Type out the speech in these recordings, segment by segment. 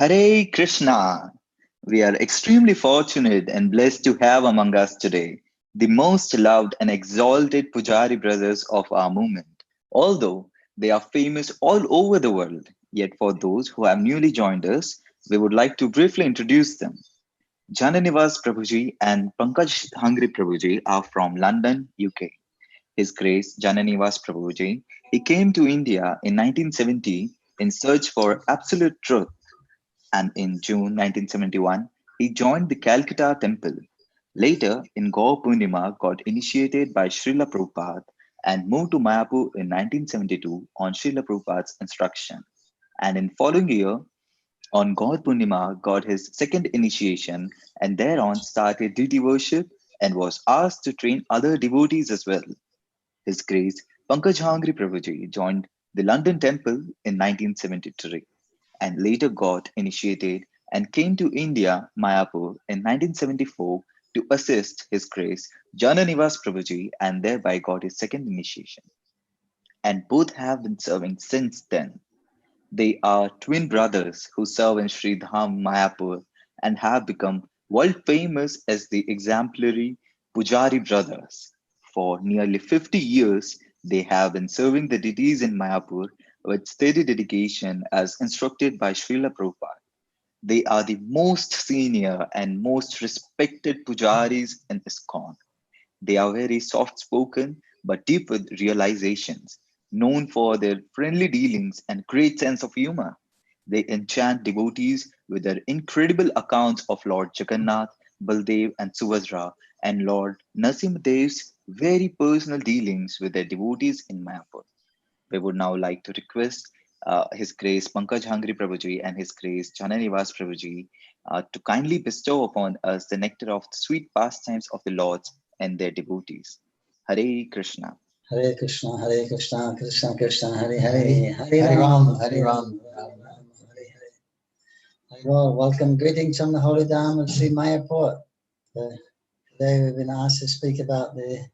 Hare Krishna. We are extremely fortunate and blessed to have among us today the most loved and exalted Pujari brothers of our movement. Although they are famous all over the world, yet for those who have newly joined us, we would like to briefly introduce them. Jananivas Prabhuji and Pankajanghri Prabhuji are from London, UK. His Grace Jananivas Prabhuji, he came to India in 1970 in search for absolute truth, and in June 1971, he joined the Calcutta Temple. Later, in Gaur Purnima, got initiated by Srila Prabhupada and moved to Mayapur in 1972 on Srila Prabhupada's instruction. And in following year, on Gaur Purnima, got his second initiation and thereon started deity worship and was asked to train other devotees as well. His Grace Pankajanghri Prabhuji joined the London Temple in 1973 and later got initiated and came to India, Mayapur, in 1974 to assist His Grace Jananivas Prabhuji and thereby got his second initiation. And both have been serving since then. They are twin brothers who serve in Sri Dham, Mayapur, and have become world famous as the exemplary Pujari brothers. For nearly 50 years, they have been serving the deities in Mayapur with steady dedication as instructed by Srila Prabhupada. They are the most senior and most respected pujaris in ISKCON. They are very soft spoken but deep with realizations, known for their friendly dealings and great sense of humor. They enchant devotees with their incredible accounts of Lord Jagannath, Baldev, and Subhadra, and Lord Narasimhadev's very personal dealings with their devotees in Mayapur. We would now like to request His Grace Pankajanghri Prabhuji and His Grace Jananivas Prabhuji to kindly bestow upon us the nectar of the sweet pastimes of the Lords and their devotees. Hare Krishna. Hare Krishna, Hare Krishna, Krishna Krishna, Hare Hare, Hare Ram, Hare Ram, Ram Ram, Hare Hare. Hare Lord, welcome, greetings from the Holy Dham of Sri Mayapur. Today we've been asked to speak about the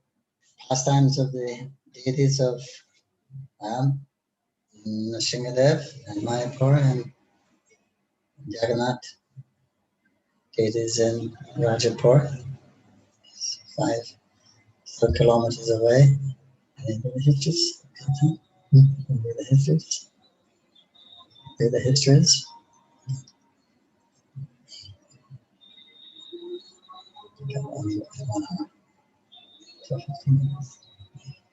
pastimes of the deities of Nrsimhadev and Mayapur and Jagannath, deities in Rajapur, 5 kilometers away. Any the histories? The histories? The histories?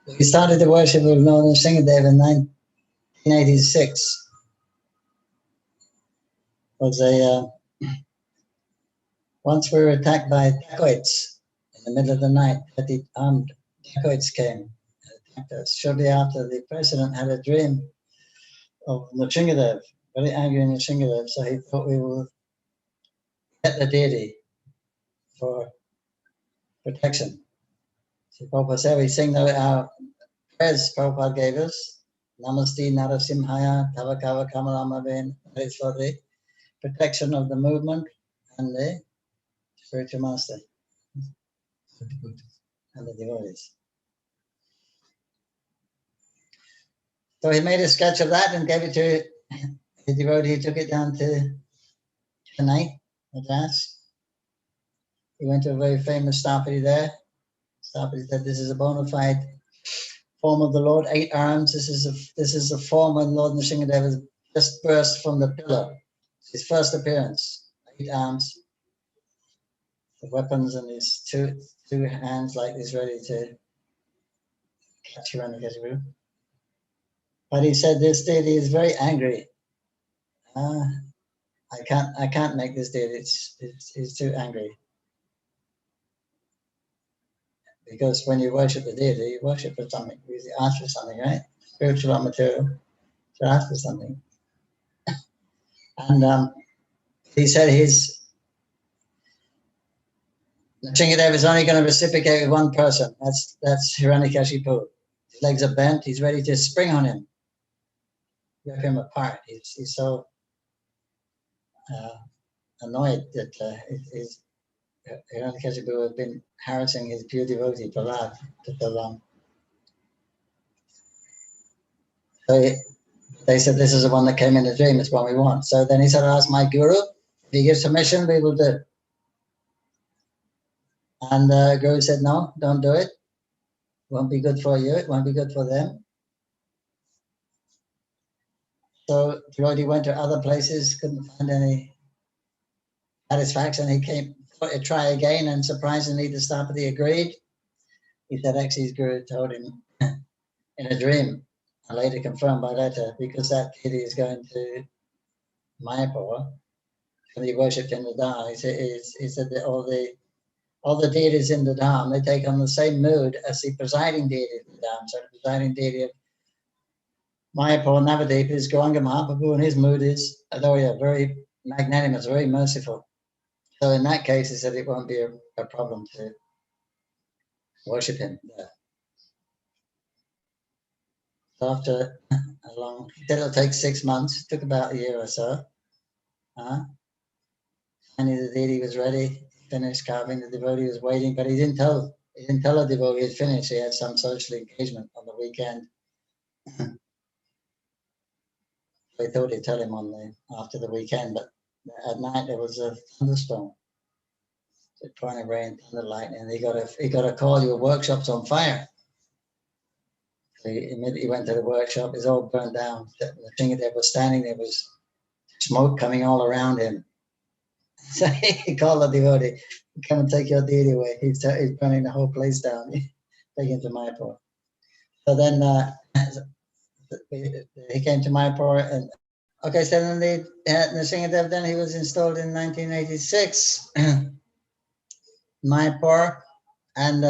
We started the worship of Lord Nrsimhadev in 1986. Was once we were attacked by dacoits in the middle of the night. 30 armed dacoits came and attacked us. Shortly after, the president had a dream of Nrsimhadev, very angry Nrsimhadev, so he thought we would get the deity for protection. So Prabhupada said we sing our prayers Prabhupada gave us. Namaste Narasimhaya Tavakava Kamalamaven. That is for the protection of the movement and the spiritual master and the devotees. So he made a sketch of that and gave it to the devotee. He took it down to Chennai, Madras. He went to a very famous Stapati there. Stapati said, "This is a bona fide form of the Lord, 8 arms. This is a form when Lord Nrsimhadev has just burst from the pillar. His first appearance, 8 arms, the weapons, and his two hands like this, ready to catch you and get you." But he said this deity is very angry. I can't make this deity. It's too angry. Because when you worship the deity, you worship for something. You ask for something, right? Spiritual or material. You ask for something. And he said Nrsimhadev is only going to reciprocate with one person. That's Hiranyakashipu. His legs are bent. He's ready to spring on him, rip him apart. He's so annoyed that Hiranyakashipu has been harassing his pure devotee Prahlad for so long. So They said, this is the one that came in the dream, it's what we want. So then he said, ask my guru, if he gives permission, we will do it. And the guru said, no, don't do it. It won't be good for you, it won't be good for them. So Devotee went to other places, couldn't find any satisfaction. He came, thought he'd try again, and surprisingly the Stapati agreed. He said actually his guru told him in a dream, and later confirmed by letter, because that deity is going to Mayapur, and he worshipped in the Dham. He said that all the deities in the Dham, they take on the same mood as the presiding deity of the Dham. So the presiding deity of Mayapur, Navadip, is Gauranga Mahaprabhu, and his mood is, although yeah, very magnanimous, very merciful. So in that case, he said it won't be a problem to worship him there. So after a long, he said it'll take 6 months. It took about a year or so. Finally, the deity was ready. He finished carving. The devotee was waiting, but he didn't tell the devotee he had finished. He had some social engagement on the weekend. They thought he'd tell him after the weekend, but at night there was a thunderstorm. So pouring rain, thunder, lightning, and he got a call. Your workshop's on fire. So he immediately went to the workshop. It's all burned down. The Shingadev was standing there. Was smoke coming all around him. So he called the devotee, come and take your deity away. He's burning the whole place down. Take him to Mayapur. So then he came to Mayapur, and okay, so then the Nrsingadev, then he was installed in 1986, Mayapur, and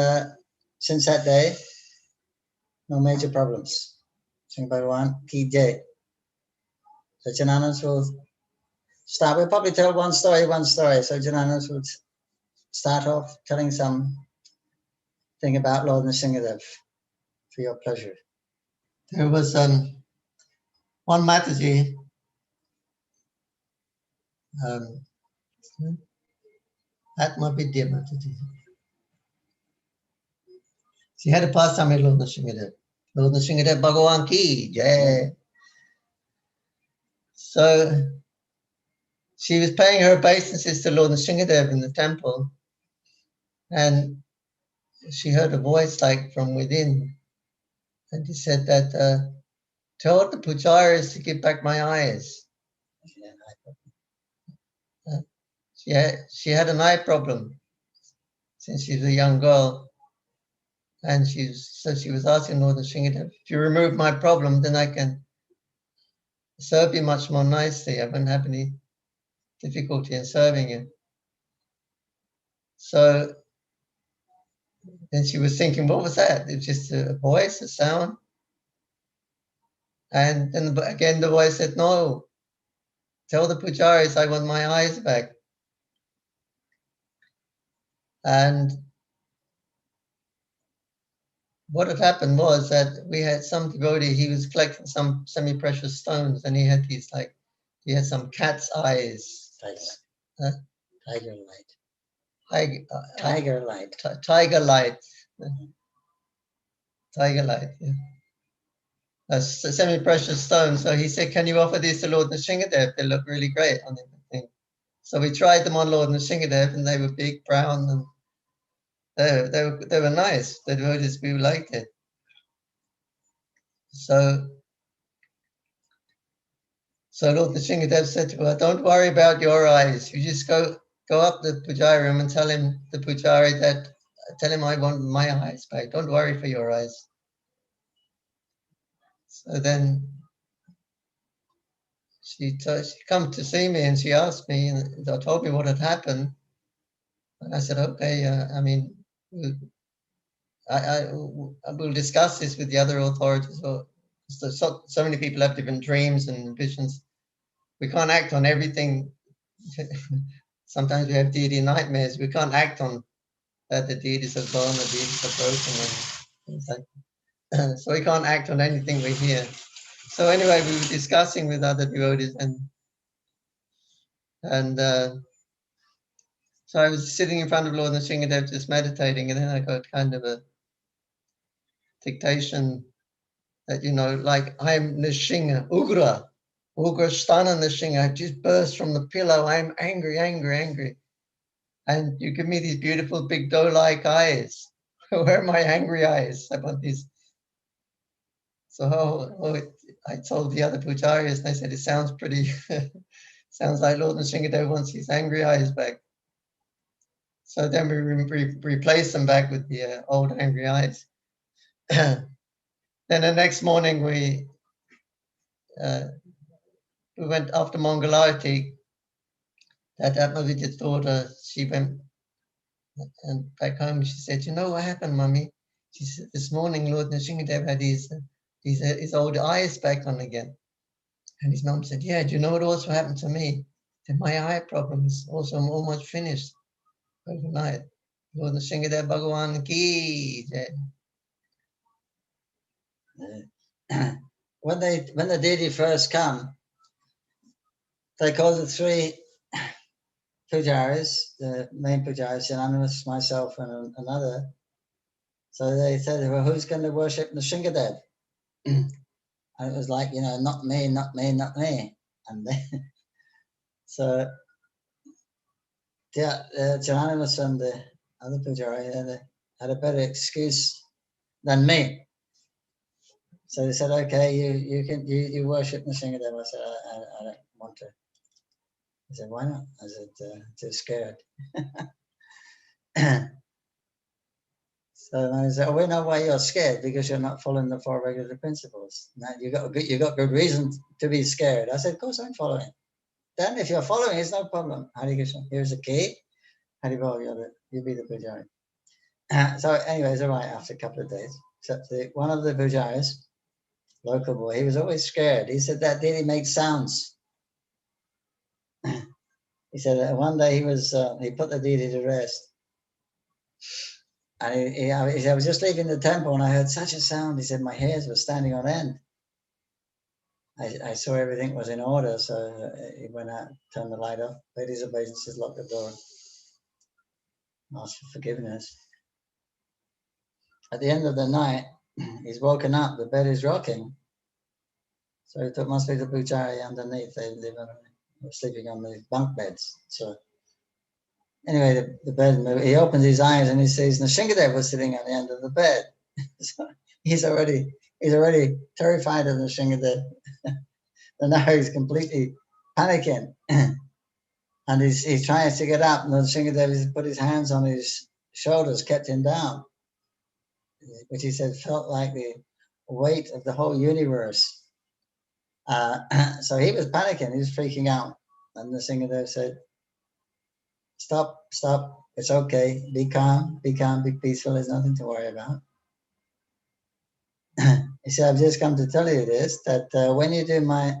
since that day, no major problems. Singh Bhagavan ki jai. So Jananivas will start. We'll probably tell one story. So Jananivas will start off telling some thing about Lord Nrsingadev for your pleasure. There was one Mataji, Atma Vidya Mataji. She had a pastime with Lord Nrsingadev. Lord Nrsingadev Bhagavan ki jai. So she was paying her obeisances to Lord Nrsingadev in the temple, and she heard a voice like from within, and he said that, tell the pujaris to give back my eyes. She had an eye problem since she was a young girl, and she was asking Lord Nrsingadev, if you remove my problem, then I can serve you much more nicely. I won't have any difficulty in serving you. So then she was thinking, what was that? It was just a voice, a sound. And then again the voice said, no, tell the pujaris I want my eyes back. And what had happened was that we had some devotee, he was collecting some semi-precious stones, and he had some cat's eyes. Tiger light. Tiger light. Tiger light. Tiger light, yeah. That's a semi-precious stone. So he said, can you offer these to Lord Nrsingadev? They look really great on the thing. So we tried them on Lord Nrsingadev, and they were big, brown, and they were nice. The devotees, we liked it. So Lord Nrsingadev said to her, don't worry about your eyes. You just go up the pujari room and tell him I want my eyes back. Don't worry for your eyes. So then she come to see me, and she asked me, and told me what had happened. And I said, okay, I will discuss this with the other authorities. So many people have different dreams and visions. We can't act on everything. Sometimes we have deity nightmares. We can't act on that the deities are gone, the deities are broken, and things like that. So we can't act on anything we hear. So anyway, we were discussing with other devotees, and so I was sitting in front of Lord Nrsingadev just meditating, and then I got kind of a dictation that, you know, like I'm Nishinga, Ugra Sthana Nishinga. I just burst from the pillow. I'm angry, angry, angry. And you give me these beautiful big doe-like eyes. Where are my angry eyes? I want these. So I told the other pujaris, and they said, it sounds pretty, sounds like Lord Nrsingadev wants his angry eyes back. So then we replaced them back with the old angry eyes. Then the next morning we went after Mangalarti. That Atmavidya's daughter, she went and back home. She said, you know what happened, Mummy? She said, this morning Lord Nrsingadev had his old eyes back on again. And his mum said, yeah, do you know what also happened to me? That my eye problems also almost finished overnight. Lord Nrsingadev Bhagavan ki jai. When the deity first come, they called the three pujaris, the main pujaris, Jananivas, myself, and another. So they said, well, who's going to worship Nrsingadev? And it was like, you know, not me, not me, not me. And then, so Jananivas and the other pujari had a better excuse than me. So they said, okay, you worship Nrsingadev. I said, I don't want to. I said, why not? I said, too scared. So I said, oh, we know why you're scared, because you're not following the four regular principles. Now you got good reason to be scared. I said, of course I'm following. Then if you're following, it's no problem. Hare Krishna, here's the key. Hare Bol, you'll be the pujari. So anyways, all right, after a couple of days. Except one of the pujaris, local boy, he was always scared. He said that deity makes sounds. He said one day he put the deity to rest. And he said, I was just leaving the temple and I heard such a sound. He said, my hairs were standing on end. I saw everything was in order, so he went out, turned the light off, paid his obeisances, locked the door, asked for forgiveness. At the end of the night, he's woken up, the bed is rocking. So he thought, must be the pujari underneath. They were sleeping on the bunk beds. So anyway, the bed moved. He opens his eyes and he sees Nrsingadev was sitting on the end of the bed. So he's already terrified of Nrsingadev. And now he's completely panicking. And he's trying to get up, and Nrsingadev has put his hands on his shoulders, kept him down, which he said felt like the weight of the whole universe. So he was panicking, he was freaking out. And Nrsingadev said, stop, it's okay, be calm, be peaceful, there's nothing to worry about. He said, I've just come to tell you this, that when you do my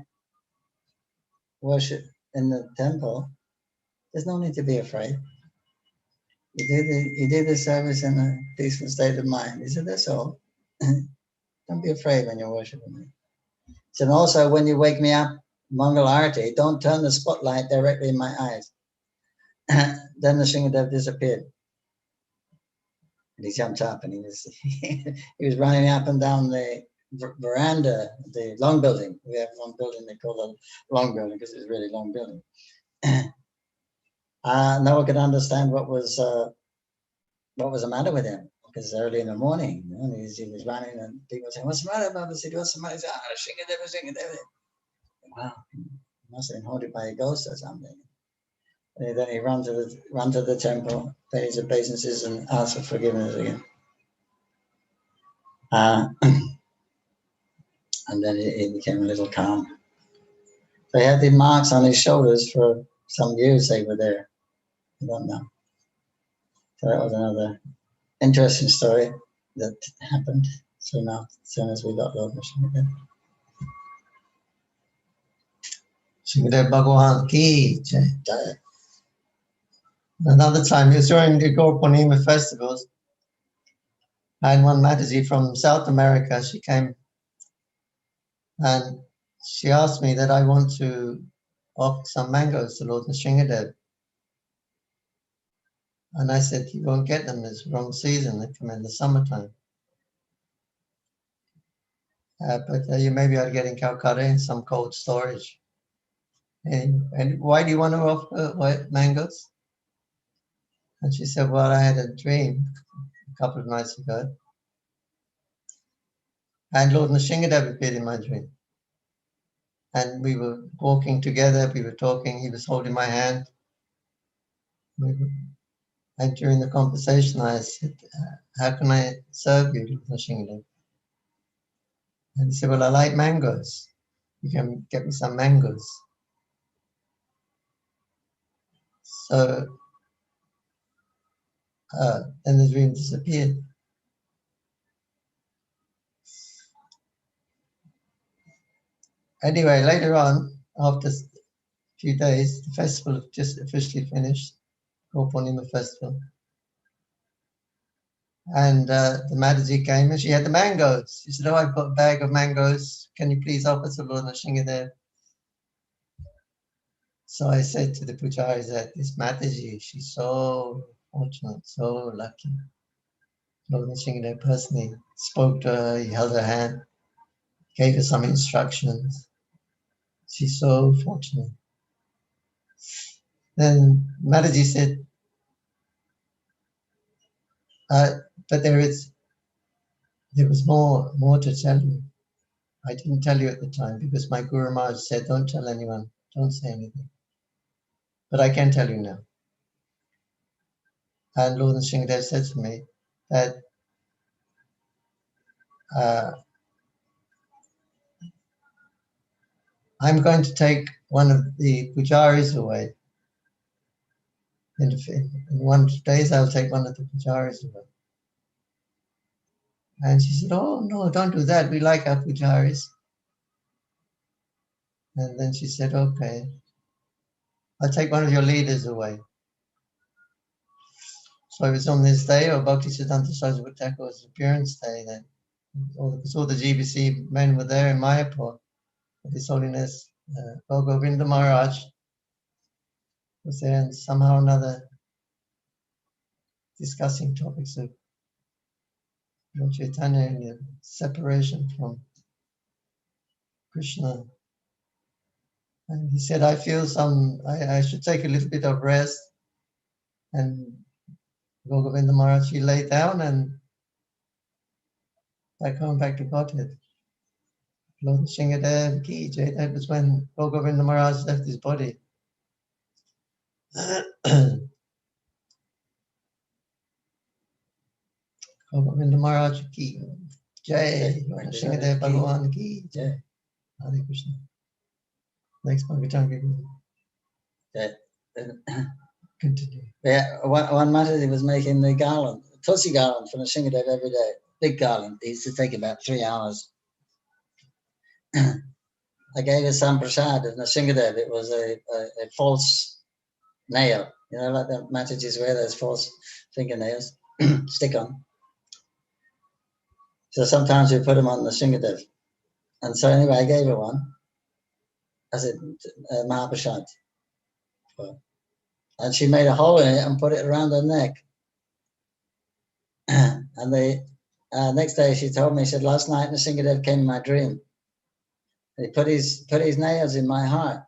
worship in the temple, there's no need to be afraid. You do the service in a peaceful state of mind. He said, that's all. Don't be afraid when you're worshiping me. He said, also, when you wake me up, Mangal Arati, don't turn the spotlight directly in my eyes. Then the Nrsingadev disappeared. And he jumped up and he was running up and down the veranda, the long building. We have one building they call the long building because it's a really long building. No one could understand what was the matter with him, because it's early in the morning. You know, and he was running and people saying, what's the matter, Baba? He said, what's the matter? He said, Nrsingadev. Wow, he must have been haunted by a ghost or something. And then he ran to the temple, paid his obeisances and asked for forgiveness again. And then he became a little calm. So he had the marks on his shoulders for some years they were there. I don't know. So that was another interesting story that happened soon as we got Lord Nrsingadev. Nrsingadev Bhagavan ki jai. Another time, it was during the Gaur Purnima festivals. I had one Mataji from South America. She came and she asked me that I want to offer some mangoes to Lord Nrsingadev. And I said, you won't get them, it's the wrong season, they come in the summertime. But you maybe are getting Calcutta in some cold storage. And why do you want to offer mangoes? And she said, well, I had a dream a couple of nights ago. And Lord Nrsingadev appeared in my dream. And we were walking together, we were talking, he was holding my hand. And during the conversation, I said, how can I serve you, Lord Nrsingadev? And he said, well, I like mangoes. You can get me some mangoes. So then the dream disappeared. Anyway, later on, after a few days, the festival just officially finished, Gopurnima festival. And the Mataji came and she had the mangoes. She said, oh, I've got a bag of mangoes. Can you please offer to Lord Nrsingadev? So I said to the pujaris that this Mataji, she's so fortunate, so lucky. Lord Nrsingadev personally spoke to her, he held her hand, gave her some instructions. She's so fortunate. Then Mataji said, but there was more to tell you. I didn't tell you at the time because my Guru Maharaj said, don't tell anyone, don't say anything. But I can tell you now. And Lord Nrsingadev said to me that I'm going to take one of the pujaris away. In 1 days, I'll take one of the pujaris away. And she said, oh, no, don't do that. We like our pujaris. And then she said, okay, I'll take one of your leaders away. So it was on this day, or Bhaktisiddhanta Saraswati Thakur's appearance day, that all the GBC men were there in Mayapur. His Holiness Govinda Maharaj was there, and somehow or another discussing topics of Lord Chaitanya and the separation from Krishna. And he said, I feel I should take a little bit of rest. And Govinda Maharaj, he lay down and back to Godhead. Lord Nrsingadev Ki Jai. That was when Govinda Maharaj left his body. Govinda Maharaj Ki Jai. Lord Nrsingadev Bhagavan Ki Jai. Hare Krishna. Next Pankajanghri. Continue. Yeah, one matter he was making the garland, Tulsi garland for Nrsingadev every day. Big garland. It used to take about 3 hours. I gave her some prasad of Nrsingadev. It was a false nail. You know, like the Matajis wear those false fingernails, stick on. So sometimes we put them on Nrsingadev. And so anyway, I gave her one. I said, Mahaprasad. And she made a hole in it and put it around her neck. And the next day she told me, she said, last night Nrsingadev came in my dream. And he put his nails in my heart.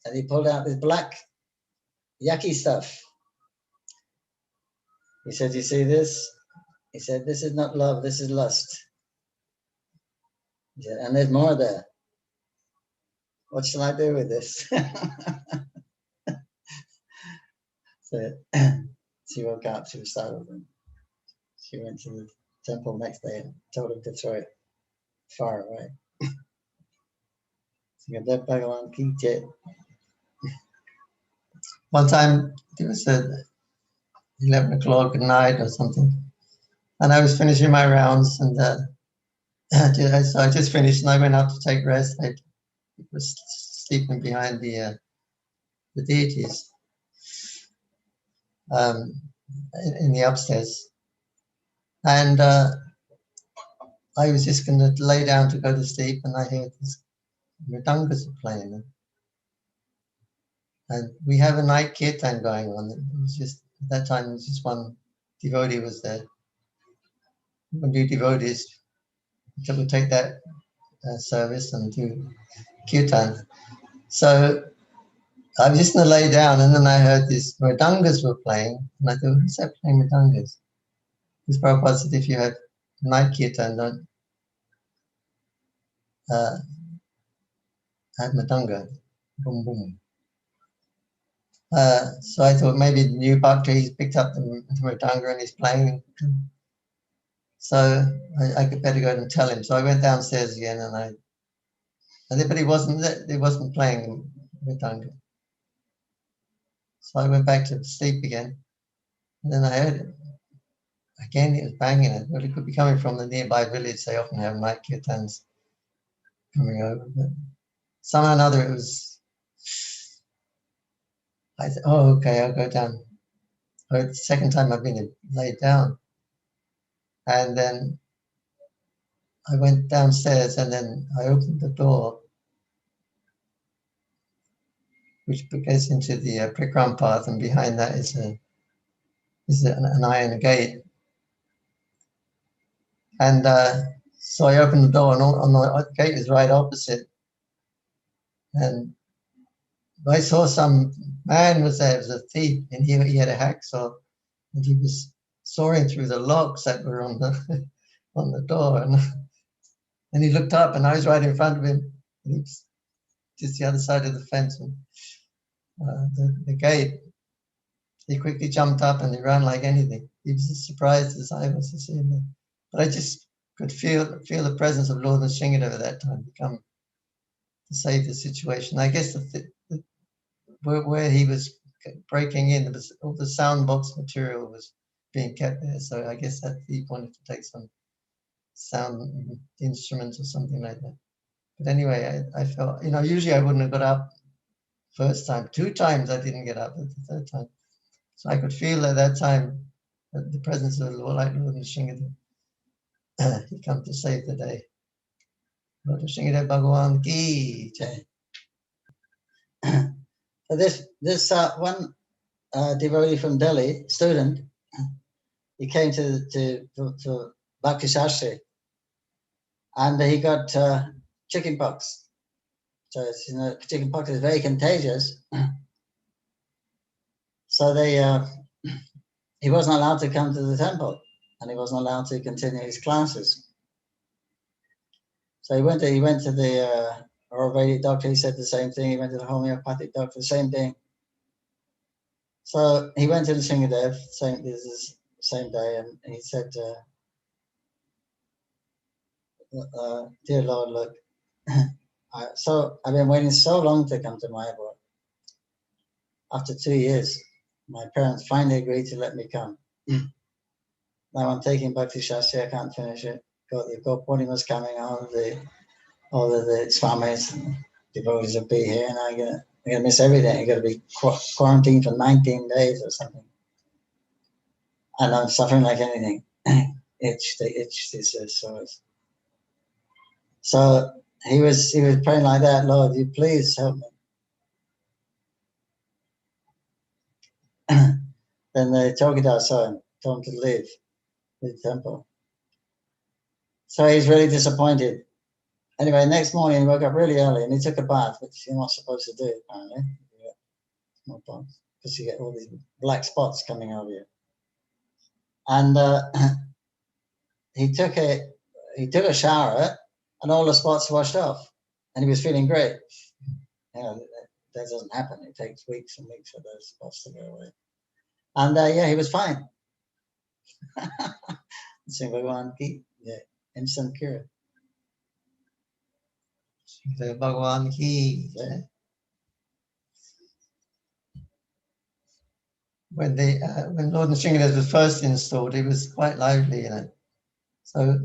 And he pulled out this black, yucky stuff. He said, you see this? He said, this is not love, this is lust. He said, and there's more there. What shall I do with this? So she woke up, she was startled. And she went to the temple next day and told him to throw it far away. One time, it was 11 o'clock at night or something, and I was finishing my rounds, and so I just finished, and I went out to take rest. I was sleeping behind the Deities in the upstairs, and I was just going to lay down to go to sleep, and I heard this mridangas playing. And we have a night kitten going on. It was just, at that time, it was just one devotee was there. One new devotees So we'll take that service and do kirtan. So I was just going to lay down, and then I heard these mridangas were playing, and I thought, who's that playing mridangas? Because Prabhupada said if you have night kirtan, don't have mridanga, boom boom. So I thought maybe the new bhakti, he's picked up the mridanga and he's playing. So I could better go and tell him. So I went downstairs again, but he wasn't playing mridanga. So I went back to sleep again, and then I heard it. Again, it was banging it, but it could be coming from the nearby village. They often have night kirtans coming over. But somehow or another, it was. I said, "Oh, okay, I'll go down." But the second time I've been laid down, and then I went downstairs, and then I opened the door, which goes into the Prikram path, and behind that is an iron gate. And so I opened the door, and on the gate is right opposite. And I saw some man was there. It was a thief, and he had a hacksaw, and he was sawing through the logs that were on the on the door. And he looked up, and I was right in front of him. And he was just the other side of the fence, and the gate. He quickly jumped up and he ran like anything. He was as surprised as I was to see him. But I just could feel the presence of Lord Nrsimhadeva at that time come to save the situation. I guess where he was breaking in, all the sound box material was being kept there. So I guess that he wanted to take some sound instruments or something like that. But anyway, I felt, usually I wouldn't have got up first time. 2 times I didn't get up. At the third time. So I could feel at that time the presence of Lord Nrsimhadeva. He come to save the day. Lord Nrsimhadeva Bhagavan ki jai. So this one devotee from Delhi, student, he came to Bhakti Shastri, and he got chicken pox. So chicken pox is very contagious. So he wasn't allowed to come to the temple, and he wasn't allowed to continue his classes. So he went to the Ayurvedic doctor. He said the same thing. He went to the homeopathic doctor, the same thing. So he went to the Nrsimhadev same day, and he said, "Dear Lord, look, I've been waiting so long to come to Mayapur. After 2 years, my parents finally agreed to let me come. Now I'm taking Bhakti Shastri. I can't finish it. The Purnima's coming. All of the swamis and devotees will be here, and I'm gonna miss everything. I'm gonna be quarantined for 19 days or something, and I'm suffering like anything. Itch, he says, so he was praying like that. Lord, you please help me. Then the Togida saw him, told him to leave the temple. So he's really disappointed. Anyway, next morning he woke up really early and he took a bath, which you're not supposed to do, apparently. Because you get all these black spots coming over you. And he took a shower, and all the spots washed off, and he was feeling great. That doesn't happen. It takes weeks and weeks for those spots to go away. And he was fine. Bhagavan ki, instant cure. Bhagavan ki. When Lord Nrsimhadeva was first installed, he was quite lively, So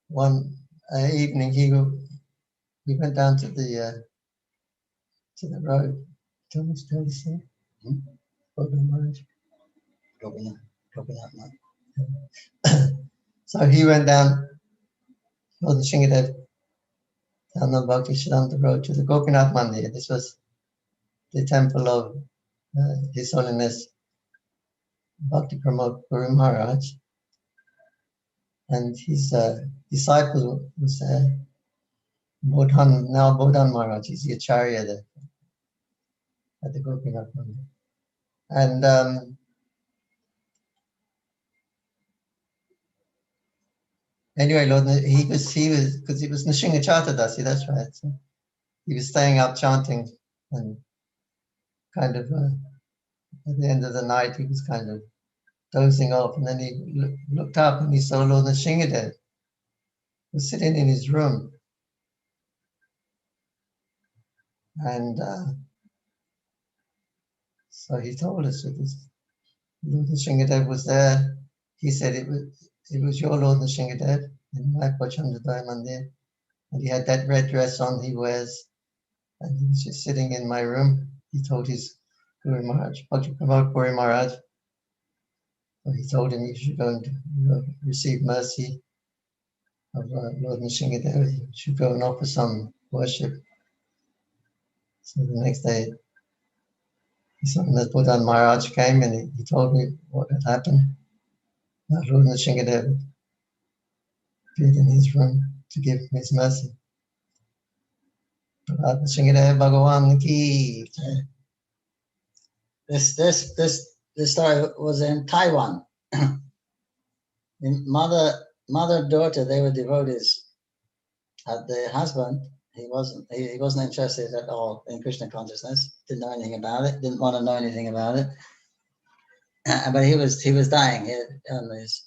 one evening he went down to the road. Tell me to see. So he went down, Lord Nrsimhadeva, down the Bhakti Siddhanta road to the Gopinath Mandir. This was the temple of His Holiness Bhakti Pramod Guru Maharaj. and his disciple was Bodhan, now Bodhan Maharaj. He's the Acharya there at the Gopinath Mandir. And anyway, Lord, he was because he was Nishinga Chaturdasi, that's right. So he was staying up chanting, and kind of at the end of the night he was kind of dozing off, and then he looked up and he saw Lord Nishingadev was sitting in his room, and so he told us that this Lord Nishingadev was there. He said it was your Lord Nishingadev in my Pachandadaya Mandir, and he had that red dress on he wears, and he was just sitting in my room. He told his Guru Maharaj, Guru Maharaj, he told him you should go and receive mercy of Lord Nishingadev. You should go and offer some worship. So the next day, Bodhan Maharaj came and he told me what had happened. Lord Nishingadev appeared in his room to give him his mercy. Lord Nishingadev Bhagavan ki. This story was in Taiwan. Mother daughter, they were devotees. The husband, he wasn't interested at all in Krishna consciousness. Didn't know anything about it. Didn't want to know anything about it. But he was dying on his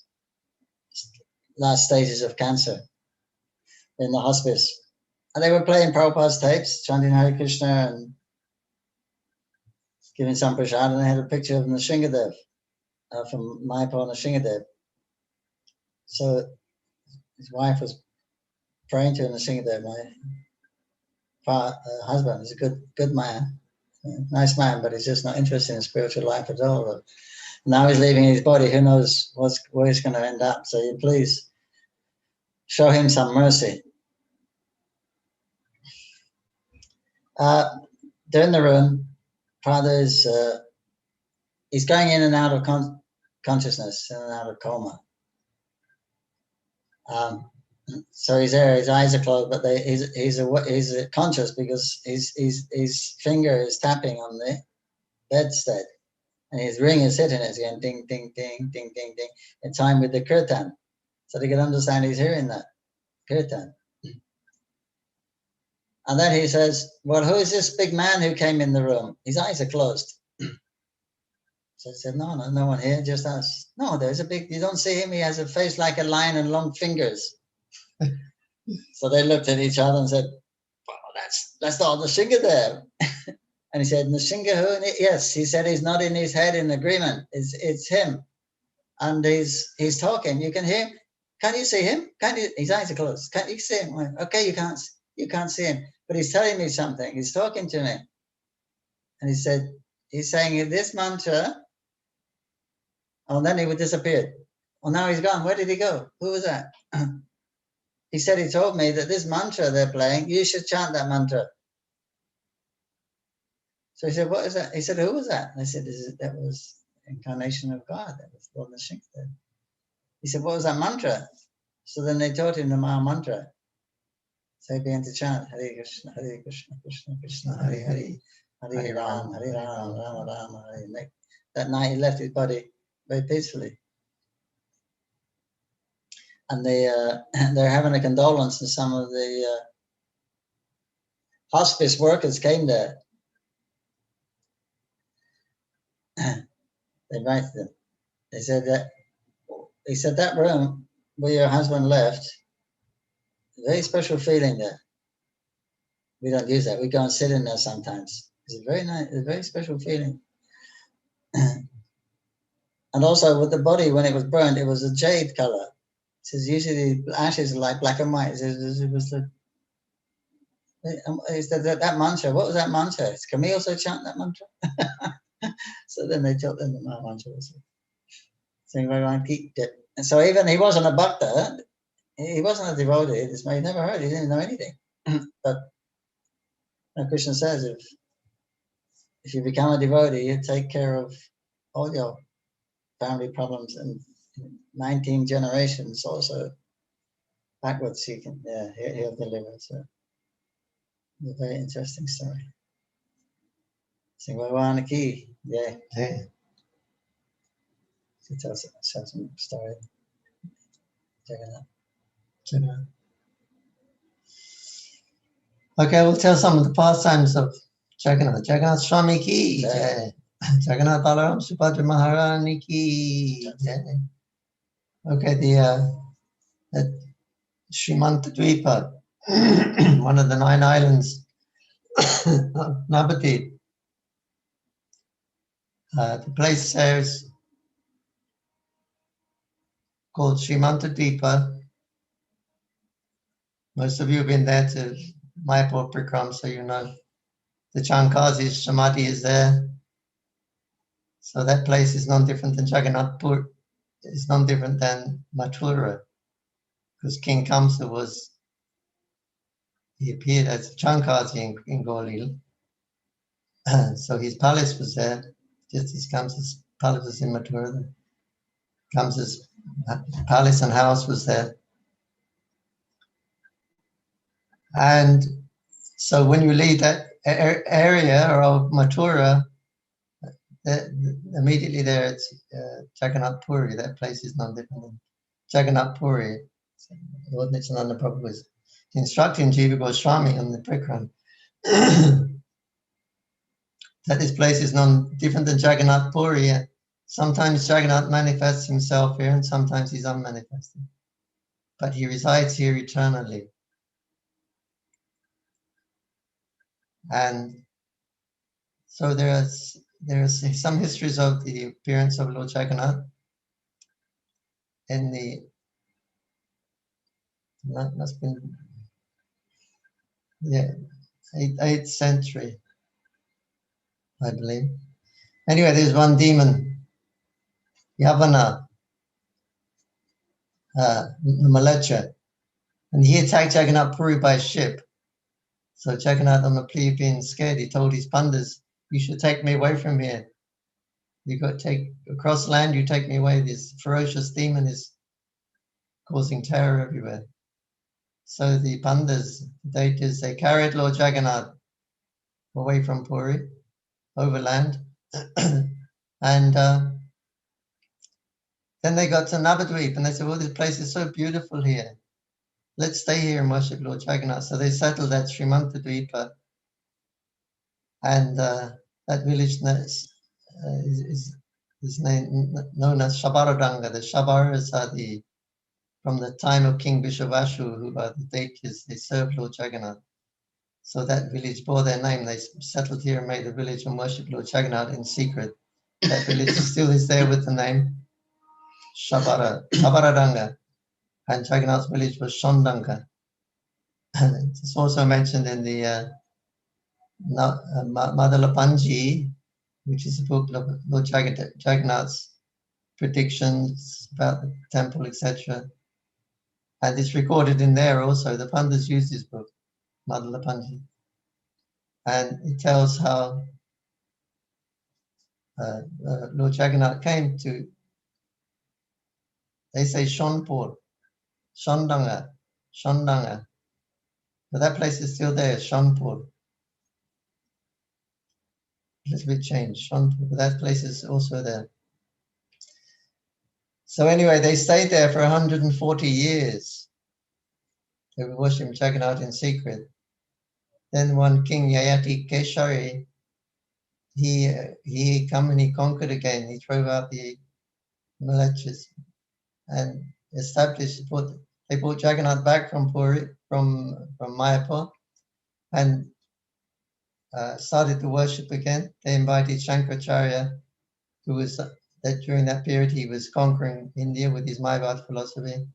last stages of cancer in the hospice, and they were playing Prabhupada's tapes, chanting Hare Krishna and giving some prasad, and they had a picture of Nishingadev from Mayapur Nishingadev. So his wife was praying to Nishingadev. My husband is a good man, nice man, but he's just not interested in spiritual life at all. But now he's leaving his body. Who knows where he's going to end up? So you please show him some mercy. They're in the room. Father is he's going in and out of consciousness, in and out of coma. So he's there. His eyes are closed, but he's conscious because his finger is tapping on the bedstead, and his ring is hitting it again, ding, ding, ding, ding, ding, ding, in time with the kirtan, so they can understand he's hearing that kirtan. And then he says, "Well, who is this big man who came in the room? His eyes are closed." So I said, no one here, just us. No, there's a big, you don't see him, he has a face like a lion and long fingers. So they looked at each other and said, well, that's not Nishingadev. And he said, Nishinga who? Yes, he said he's not in his head in agreement. It's him. And he's talking. You can hear him. Can you see him? His eyes are closed. Can't you see him? Well, okay, you can't see him. But he's telling me something. He's talking to me. And he said, he's saying this mantra. And then he would disappear. Well, now he's gone. Where did he go? Who was that? He said he told me that this mantra they're playing, you should chant that mantra. So he said, what is that? He said, who was that? And I said, that was incarnation of God. That was Lord Nishingadev. He said, what was that mantra? So then they taught him the Maha mantra. So he began to chant, Hare Krishna, Krishna Krishna, Hare Hare, Hare Ram, Rama Rama, Hare. That night he left his body very peacefully. And they're having a condolence, and some of the hospice workers came there. They invited them. They said that room where your husband left, a very special feeling there. We don't use that. We go and sit in there sometimes. It's a very nice, a very special feeling. And also with the body, when it was burned, it was a jade color. It says usually the ashes are like black and white. It was that mantra. What was that mantra? Can we also chant that mantra? So then they taught them the mantra. Saying Bhagavan keep it. And so even he wasn't a bhakta, he wasn't a devotee. He never heard. He didn't know anything. But Krishna says if you become a devotee, you take care of all your family problems, and 19 generations also backwards he'll deliver. So it's a very interesting story. Sing Bhagwan ki, yeah. She tells some story. Jagannath. Okay, we'll tell some of the pastimes of Jagannath. Jagannath Swami ki Jai. jai. Jagannath Balaram Subhadra Maharani ki jai. Okay, the Rimantadripa, one of the 9 islands of Navadvip. The place there is called Rimantadripa. Most of you have been there to Mayapur Prikram, so you know. The Chankazi's Samadhi is there. So that place is non different than Jagannath Pur. It's non different than Mathura. Because King Kamsa he appeared as Chankazi in Golil. So his palace was there, just as Kamsa's palace was in Mathura. Kamsa's palace and house was there. And so when you leave that area of Mathura, immediately there it's Jagannath Puri. That place is non different than Jagannath Puri. Lord Nityananda Prabhu was instructing Jiva Goswami on the Prikram that this place is non different than Jagannath Puri. Sometimes Jagannath manifests himself here and sometimes he's unmanifested. But he resides here eternally. And so there's some histories of the appearance of Lord Jagannath in the must be 8th century, I believe. Anyway, there's one demon, Yavana, Malecha, and he attacked Jagannath Puri by ship. So Jagannath, on the plea of being scared, he told his pandas, "You should take me away from here. You got to take across land. You take me away. This ferocious demon is causing terror everywhere." So the pandas, the deities, they carried Lord Jagannath away from Puri, overland, and then they got to Navadvip, and they said, "Well, this place is so beautiful here. Let's stay here and worship Lord Jagannath." So they settled at Rimantadripa, and that village is known as Shabaradanga. The Shabaras are from the time of King Vishwavashu, who are the deities. They served Lord Jagannath. So that village bore their name. They settled here and made a village and worshipped Lord Jagannath in secret. That village still is there with the name Shabaradanga. And Jagannath's village was Shondanga. And it's also mentioned in the Madalapanji, which is a book of Lord Jagannath's predictions about the temple, etc. And it's recorded in there also. The Pandas use this book, Madalapanji. And it tells how Lord Jagannath came to, they say Shonpur, Shondanga, but that place is still there, Shonpur. A little bit changed, Shonpur, but that place is also there. So anyway, they stayed there for 140 years. They were worshipping Jagannath in secret. Then one king, Yayati Keshari, he come and he conquered again. He drove out the Malechas and established, they brought Jagannath back from Puri, from Mayapur, and started to worship again. They invited Shankaracharya, who was that during that period he was conquering India with his Mayavad philosophy,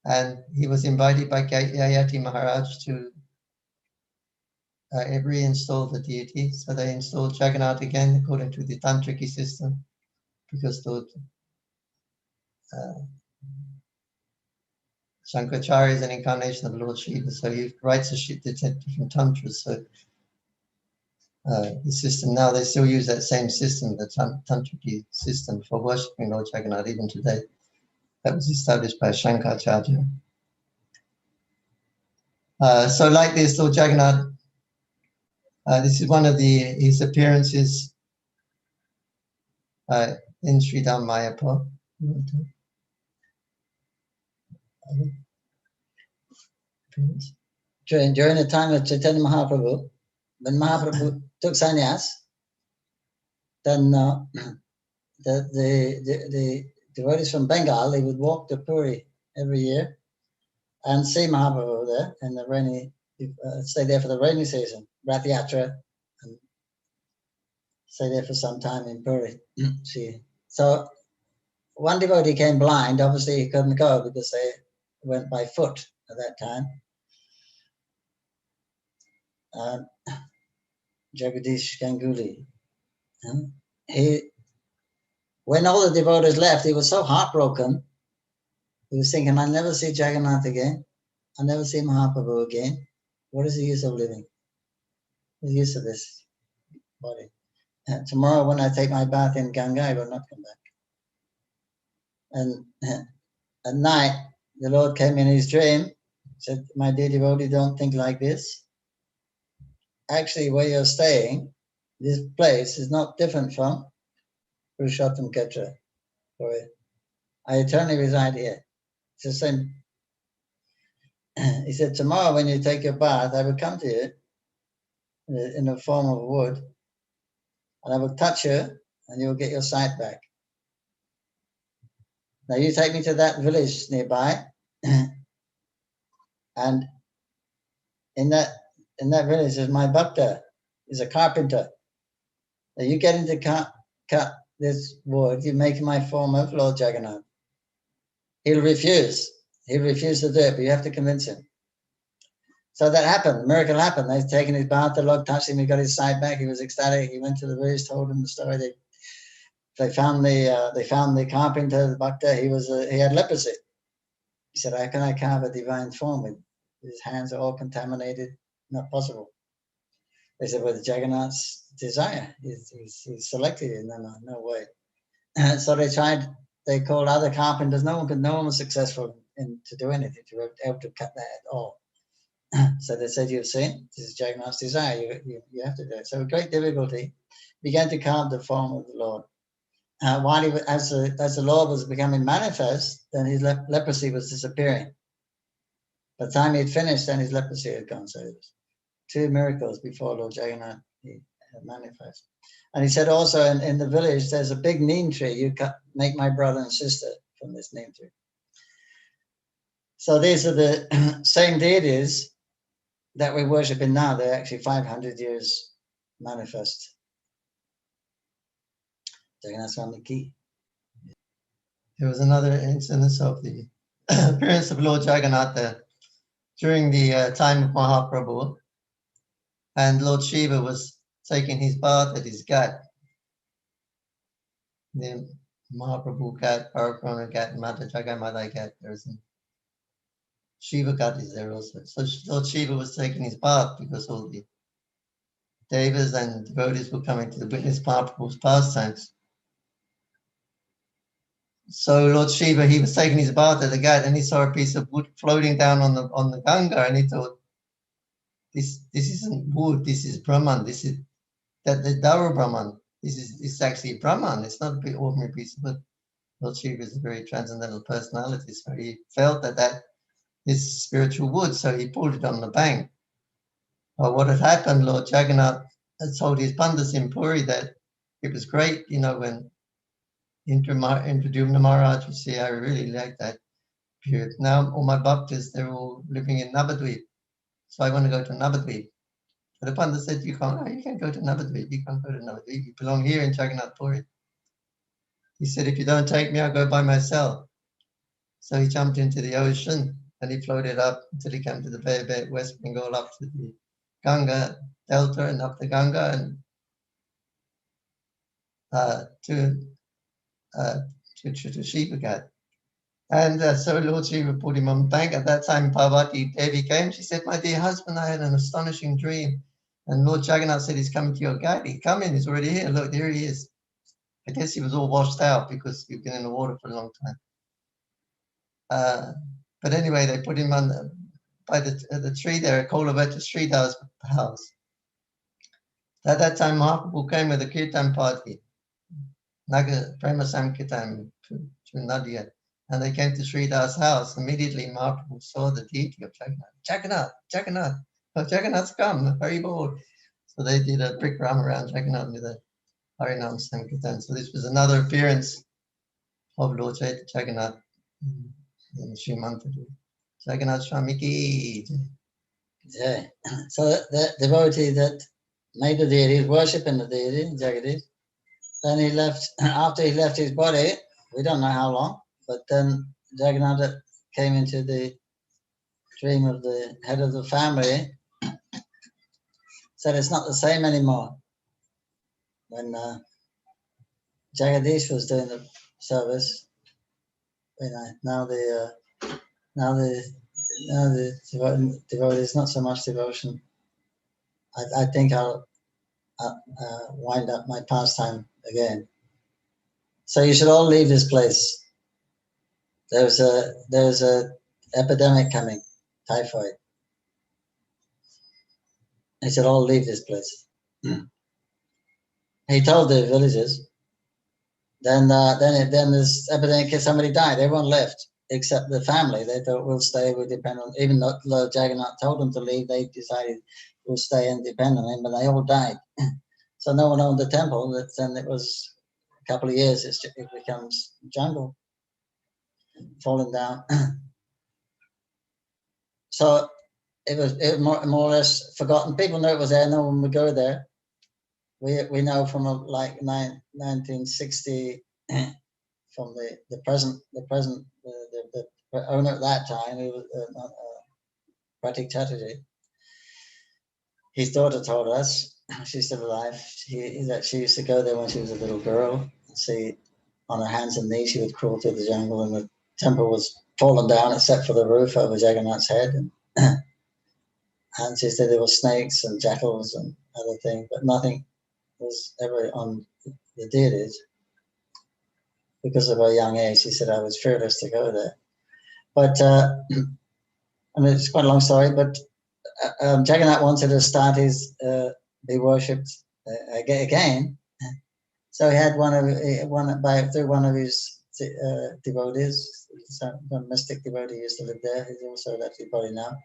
and he was invited by Yayati Maharaj to reinstall the deity. So they installed Jagannath again according to the Tantriki system, because Lord Shankaracharya is an incarnation of Lord Shiva, so he writes the different tantras. So the system now. They still use that same system, the Tantric system for worshipping Lord Jagannath even today. That was established by Shankaracharya. So like this, Lord Jagannath, this is one of his appearances in Sri Mayapur. During the time of Chaitanya Mahaprabhu, when Mahaprabhu took sannyas, then the devotees from Bengal, they would walk to Puri every year and see Mahaprabhu there in the rainy, stay there for the rainy season, Rath Yatra, and stay there for some time in Puri. See, so one devotee came blind. Obviously, he couldn't go because they went by foot at that time. Jagadish Ganguly. When all the devotees left, he was so heartbroken. He was thinking, I'll never see Jagannath again. I'll never see Mahaprabhu again. What is the use of living? What's the use of this body? Tomorrow when I take my bath in Ganga, I will not come back. And at night, the Lord came in his dream, said, my dear devotee, don't think like this. Actually, where you're staying, this place is not different from Purushottam Ketra. I eternally reside here. It's the same. He said, tomorrow when you take your bath, I will come to you in the form of wood, and I will touch you, and you will get your sight back. Now you take me to that village nearby, and in that village is my bhakta, is a carpenter. Now you get him to cut this wood, you make my form of Lord Jagannath. He'll refuse. He'll refuse to do it, but you have to convince him. So that happened. The miracle happened. They've taken his bath, the Lord touched him, he got his sight back, he was ecstatic. He went to the village, told him the story. They found the carpenter, the bhakta, he had leprosy. He said, how can I carve a divine form with his hands are all contaminated? Not possible. They said, well, the Jagannath's desire. He's selected it. No way. So they called other carpenters. No one was successful to do anything, to be able to cut that at all. So they said, you've seen, this is Jagannath's desire. You have to do it. So with great difficulty, began to carve the form of the Lord. While as the Lord was becoming manifest, then his leprosy was disappearing. By the time he had finished, then his leprosy had gone. So it was 2 miracles before Lord Jagannath he had manifest. And he said also in the village, there's a big neem tree. You make my brother and sister from this neem tree. So these are the same deities that we're worshipping now. They're actually 500 years manifest. Jagannath Swami Ki. There was another instance of the appearance of Lord Jagannath during the time of Mahaprabhu, and Lord Shiva was taking his bath at his ghat. The Mahaprabhu ghat, Parakrama ghat, Mata Jagamada ghat, there's a Shiva ghat is there also. So Lord Shiva was taking his bath because all the devas and devotees were coming to witness Mahaprabhu's pastimes. So Lord Shiva, he was taking his bath at the ghat, and he saw a piece of wood floating down on the Ganga, and he thought, this isn't wood, this is Brahman, this is the Daru Brahman. This is actually Brahman. It's not an ordinary piece of wood. Lord Shiva is a very transcendental personality, so he felt that is spiritual wood, so he pulled it on the bank. What had happened, Lord Jagannath had told his pandits in Puri that it was great, when Rimantadripa Maharaj would say, I really like that period. Now all my bhaktas, they're all living in Navadvip, so I want to go to Navadvip. But the pandit said, you can't go to Navadvip, you can't go to Navadvip, you belong here in Jagannath Puri. He said, if you don't take me, I'll go by myself. So he jumped into the ocean and he floated up until he came to the Bay of West Bengal, up to the Ganga Delta and up the Ganga and to Shiva Ghat. And so Lord Shiva put him on the bank. At that time, Parvati Devi came. She said, my dear husband, I had an astonishing dream. And Lord Jagannath said, he's coming to your gate. He come in, he's already here. Look, there he is. I guess he was all washed out because he'd been in the water for a long time. But anyway, they put him on by the tree there at Kolaveta Sridhar's house. At that time, Mahaprabhu came with a kirtan party, Naga Prema Sankirtan to Nadia. And they came to Sridhar's house. Immediately, Mahaprabhu saw the deity of Jagannath. Jagannath, Jagannath. Oh, Jagannath's come, very bold. So they did a brick ram around Jagannath with a Harinam Sankirtan. So this was another appearance of Lord Jagannath in Rimantadripa. Jagannath Swami ki jai. Yeah. So the devotee that made the deities, worshipping the deity, Jagadish, then he left, after he left his body, we don't know how long, but then Jagannath came into the dream of the head of the family, said it's not the same anymore. When Jagadish was doing the service, now the devotees, not so much devotion. I think I'll wind up my pastime again. So you should all leave this place. There's a epidemic coming, typhoid. You should all leave this place. He told the villagers. Then this epidemic, somebody died. Everyone left except the family. They thought we'll stay. We depend on. Even though Lord Jagannath told them to leave, they decided we'll stay and depend on him. But they all died. So no one owned the temple. Then it was a couple of years. It becomes jungle, falling down. So it was more or less forgotten. People knew it was there. No one would go there. We know from like 1960 from the present the owner at that time, who was Pratik. His daughter told us, she's still alive, that she used to go there when she was a little girl and see on her hands and knees she would crawl through the jungle, and the temple was fallen down except for the roof over Jagannath's head. And she said there were snakes and jackals and other things, but nothing was ever on the deities. Because of her young age, she said I was fearless to go there. But I mean, it's quite a long story. But Jagannath wanted to start his be worshipped again. So he had through one of his devotees, some mystic devotee used to live there. He's also left his body now.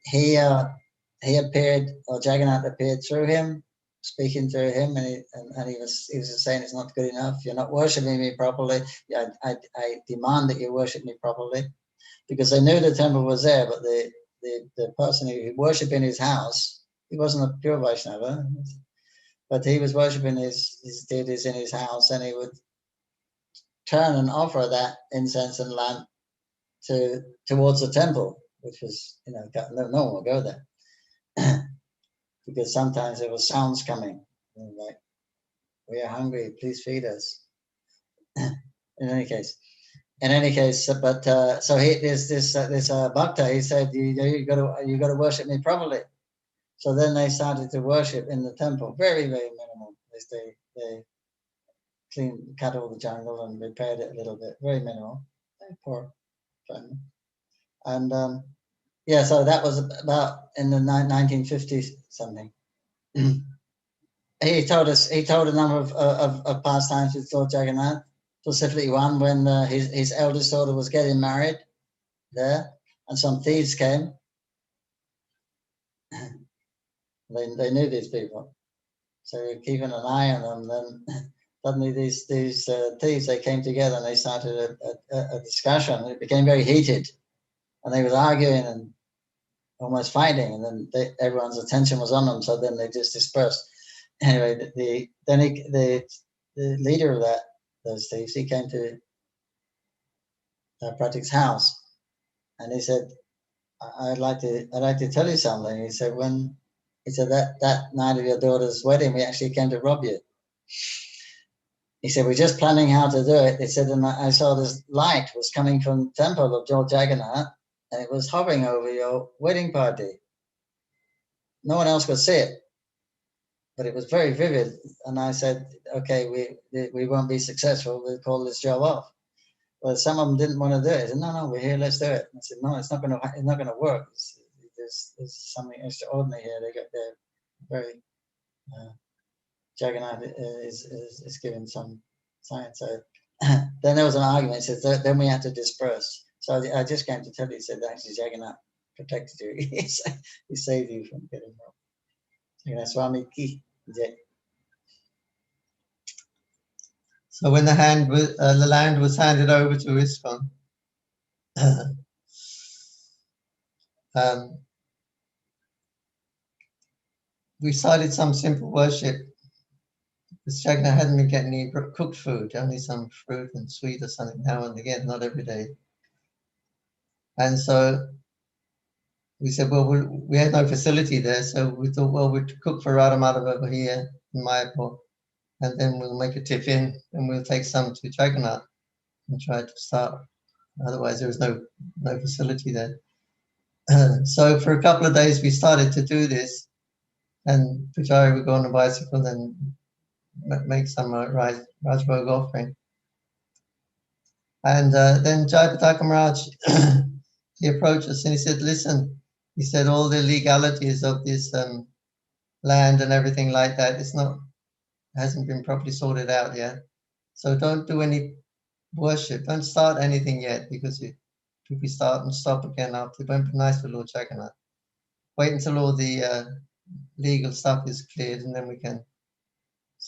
He appeared, or Jagannath appeared through him, speaking to him, and he was saying it's not good enough. You're not worshiping me properly. I demand that you worship me properly, because they knew the temple was there, but the person who worshipped in his house, he wasn't a pure Vaishnava, but he was worshiping his deities in his house, and he would turn and offer that incense and lamp towards the temple, which was, no one would go there. Because sometimes there were sounds coming, like, we are hungry, please feed us. In any case, but so there's this bhakta. He said, you got to worship me properly. So then they started to worship in the temple, very, very minimal. They cut all the jungle and repaired it a little bit, very minimal. Very poor family. And so that was about in the 1950s something. He told a number of pastimes with Lord Jagannath, specifically one when his eldest daughter was getting married there, and some thieves came. They knew these people, so they were keeping an eye on them. Then suddenly these thieves, they came together and they started a discussion. It became very heated, and they were arguing and almost fighting, and then everyone's attention was on them, so then they just dispersed. Anyway, the leader of those thieves, he came to Pratik's house, and he said, I'd like to tell you something. He said, that night of your daughter's wedding, we actually came to rob you. He said, we're just planning how to do it. He said, and I saw this light was coming from the temple of Lord Jagannath, and it was hovering over your wedding party. no one else could see it, but it was very vivid. And I said, okay, we won't be successful. We'll call this job off. Well, some of them didn't want to do it. I said, no, we're here. Let's do it. I said, no, it's not going to work. There's something extraordinary here. They're very Jagannath is giving some science. So then there was an argument. He said, then we had to disperse. So I just came to tell you, he said, actually, Jagannath protected you. He saved you from getting wrong. Jagannath Swami Ki. So when the land was handed over to ISKCON, we started some simple worship. Because Jagannath hadn't been getting any cooked food, only some fruit and sweet or something now and again, not every day. And so we said, well, we had no facility there, so we thought, well, we'd cook for Radhamadava over here in Mayapur, and then we'll make a tiffin, and we'll take some to Jagannath and try to start. Otherwise, there was no facility there. So for a couple of days, we started to do this, and Pujari would go on a bicycle and make some Rajbhog offering. And then Jayapataka Maharaj, he approached us and he said, listen, he said, all the legalities of this land and everything like that, hasn't been properly sorted out yet. So don't do any worship, don't start anything yet, because if we start and stop again after, it won't be nice for Lord Jagannath. Wait until all the legal stuff is cleared and then we can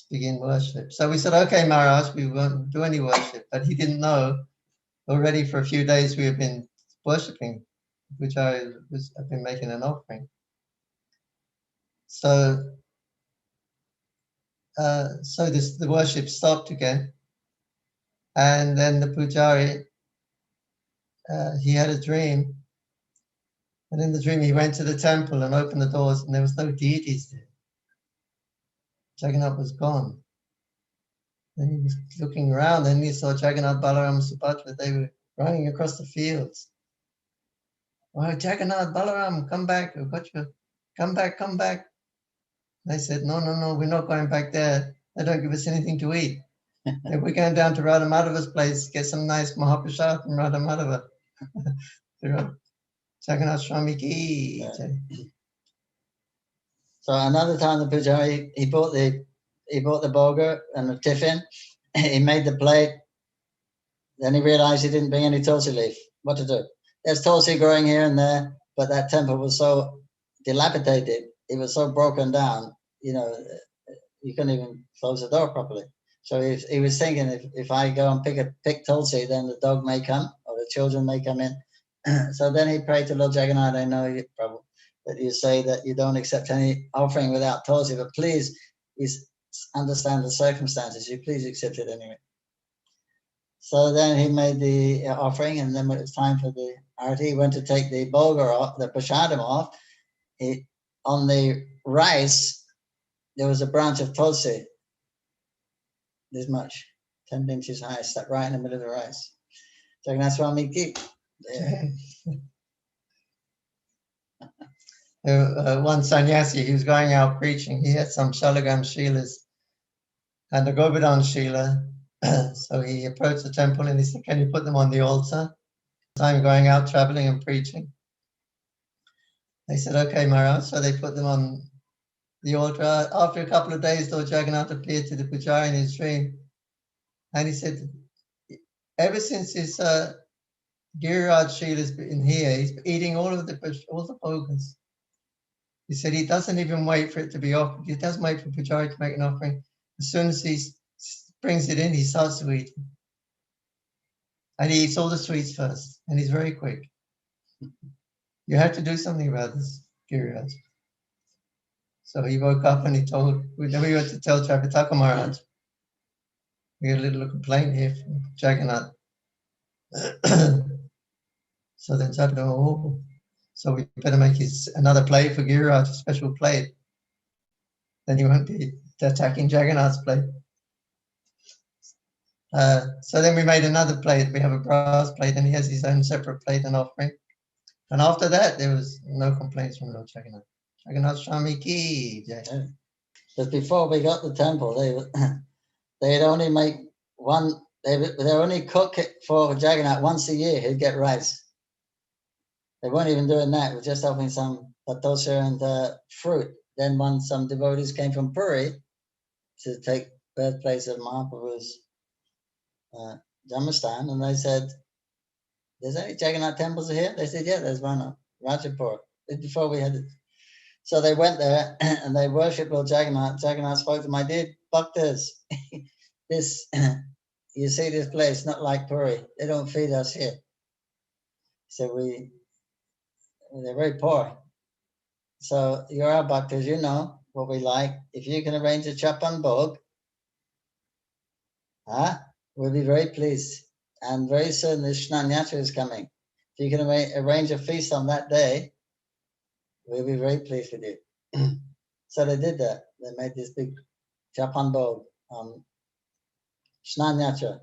begin worship. So we said, okay, Maharaj, we won't do any worship. But he didn't know already for a few days we have been worshipping, which I've been making an offering. So the worship stopped again. And then the Pujari, he had a dream. And in the dream, he went to the temple and opened the doors, and there was no deities there. Jagannath was gone. Then he was looking around, and he saw Jagannath, Balaram, and Subhadra. They were running across the fields. Oh, Jagannath, Balaram, come back. Come back, come back. They said, no, we're not going back there. They don't give us anything to eat. We're going down to Radha Madhava's place, get some nice Mahaprasad from Radha Madhava. Jagannath Swami Ki. So another time the Pujari, he bought the boga and the tiffin. He made the plate. Then he realized he didn't bring any tulsi leaf. What to do? There's tulsi growing here and there, but that temple was so dilapidated. It was so broken down. You couldn't even close the door properly. So he was thinking, if I go and pick tulsi, then the dog may come or the children may come in. So then he prayed to Lord Jagannath. I know you probably that you say that you don't accept any offering without tulsi, but please understand the circumstances. You please accept it anyway. So then he made the offering, and then when it was time for the arati, he went to take the bulgur off, the prashadam off. On the rice, there was a branch of tulsi, this much, 10 inches high, stuck right in the middle of the rice. Jagannath Swami Ki. One sannyasi, he was going out preaching. He had some Shalagam Shilas and a Govardhan Shila. So he approached the temple and he said, can you put them on the altar? I'm going out traveling and preaching. They said, okay, Maharaj. So they put them on the altar. After a couple of days, Lord Jagannath appeared to the Pujari in his dream. And he said, ever since his Giriraj Shila has been here, he's eating all the bogas. He said he doesn't even wait for it to be offered. He doesn't wait for Pujari to make an offering. As soon as he brings it in, he starts to eat. And he eats all the sweets first. And he's very quick. You have to do something about this, Giriraj. So he woke up and we went to tell Jayapataka Maharaj. We had a little complaint here from Jagannath. So then Jayapataka, so we better make another plate for Giriraj, a special plate. Then he won't be attacking Jagannath's plate. So then we made another plate. We have a brass plate and he has his own separate plate and offering. And after that, there was no complaints from Lord Jagannath. Jagannath Swami ki jai. But before we got the temple, they'd only make one. They only cook it for Jagannath once a year. He'd get rice. They weren't even doing that. We're just offering some patosha and fruit. Then when some devotees came from Puri to take birthplace of Mahaprabhu's Jamastan, and they said, "There's any Jagannath temples here?" They said, "Yeah, there's one at Rajapur." Before we had it. So they went there and they worshipped Lord Jagannath. Jagannath spoke to them, "My dear bhaktas, this, you see this place, not like Puri. They don't feed us here. So they're very poor. So you're our bhaktas, you know what we like. If you can arrange a chapan bhog, we'll be very pleased. And very soon the Shnanyatra is coming. If you can arrange a feast on that day, we'll be very pleased with you." So they did that. They made this big chapan bhog on Shnanyatra.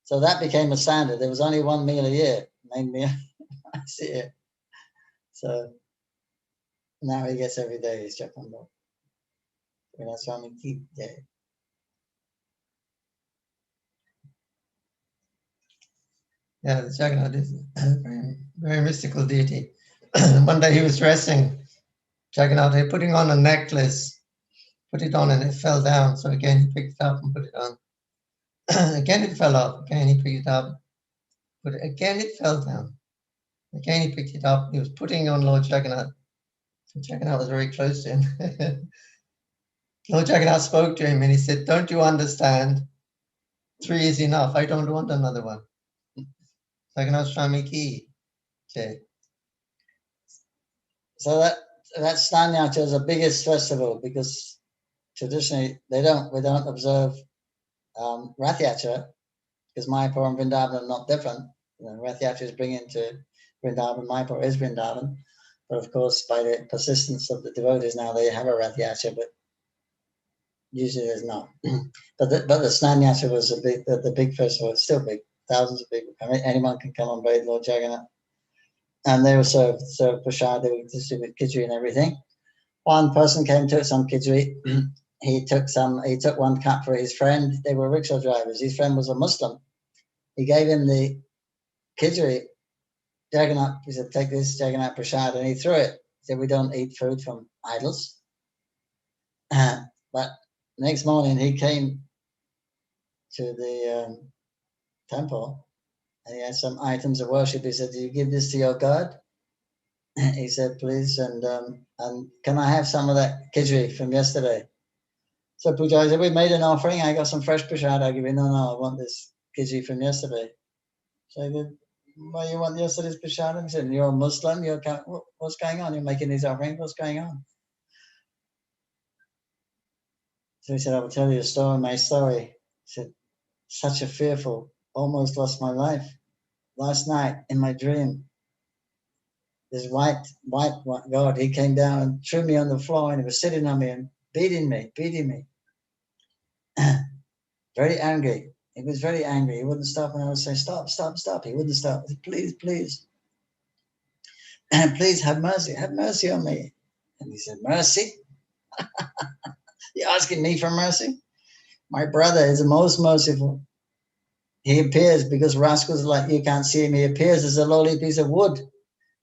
So that became a standard. There was only one meal a year, main meal. I see it. So now he gets every day his chapan bhog. That's why we keep there. Yeah, the Jagannath is a very, very mystical deity. One day he was dressing, Jagannath, he putting on a necklace, put it on and it fell down. So again, he picked it up and put it on. Again, it fell off. Again, he picked it up. But again, it fell down. Again, he picked it up. He was putting on Lord Jagannath. So Jagannath was very close to him. Lord Jagannath spoke to him and he said, "Don't you understand? 3 is enough. I don't want another one." Jagannath Swami ki jai. So that Snanyatra is the biggest festival because traditionally we don't observe Rath Yatra because Mayapur and Vrindavan are not different. Rath Yatra is bringing to Vrindavan, Mayapur is Vrindavan. But of course, by the persistence of the devotees now, they have a Rath Yatra, but usually there's not. but the Snanyatra was the big festival. It's still big. Thousands of people come. Anyone can come and bathe Lord Jagannath. And they were served prasad. They would distribute khichdi and everything. One person came, took some khichdi. He took one cup for his friend. They were rickshaw drivers. His friend was a Muslim. He gave him the khichdi. Jagannath, he said, "Take this Jagannath prasad," and he threw it. He said, "We don't eat food from idols." But next morning he came to the temple and he had some items of worship. He said, "Do you give this to your God?" He said, "Please, and can I have some of that khichdi from yesterday?" So Pujari said, "We made an offering. I got some fresh prasad. I'll give you." No, I want this khichdi from yesterday. So I said, "Why you want yesterday's prasad?" He said, "You're a Muslim. What's going on? You're making these offerings. What's going on?" So he said, "I will tell you a story, my story." He said, "Such a fearful, almost lost my life. Last night in my dream, this white God, he came down and threw me on the floor and he was sitting on me and beating me. Very angry. He was very angry. He wouldn't stop, and I would say, "Stop. He wouldn't stop. Said, please, please have mercy on me." And he said, "Mercy? You're asking me for mercy? My brother is the most merciful. He appears, because rascals like you can't see him, he appears as a lowly piece of wood.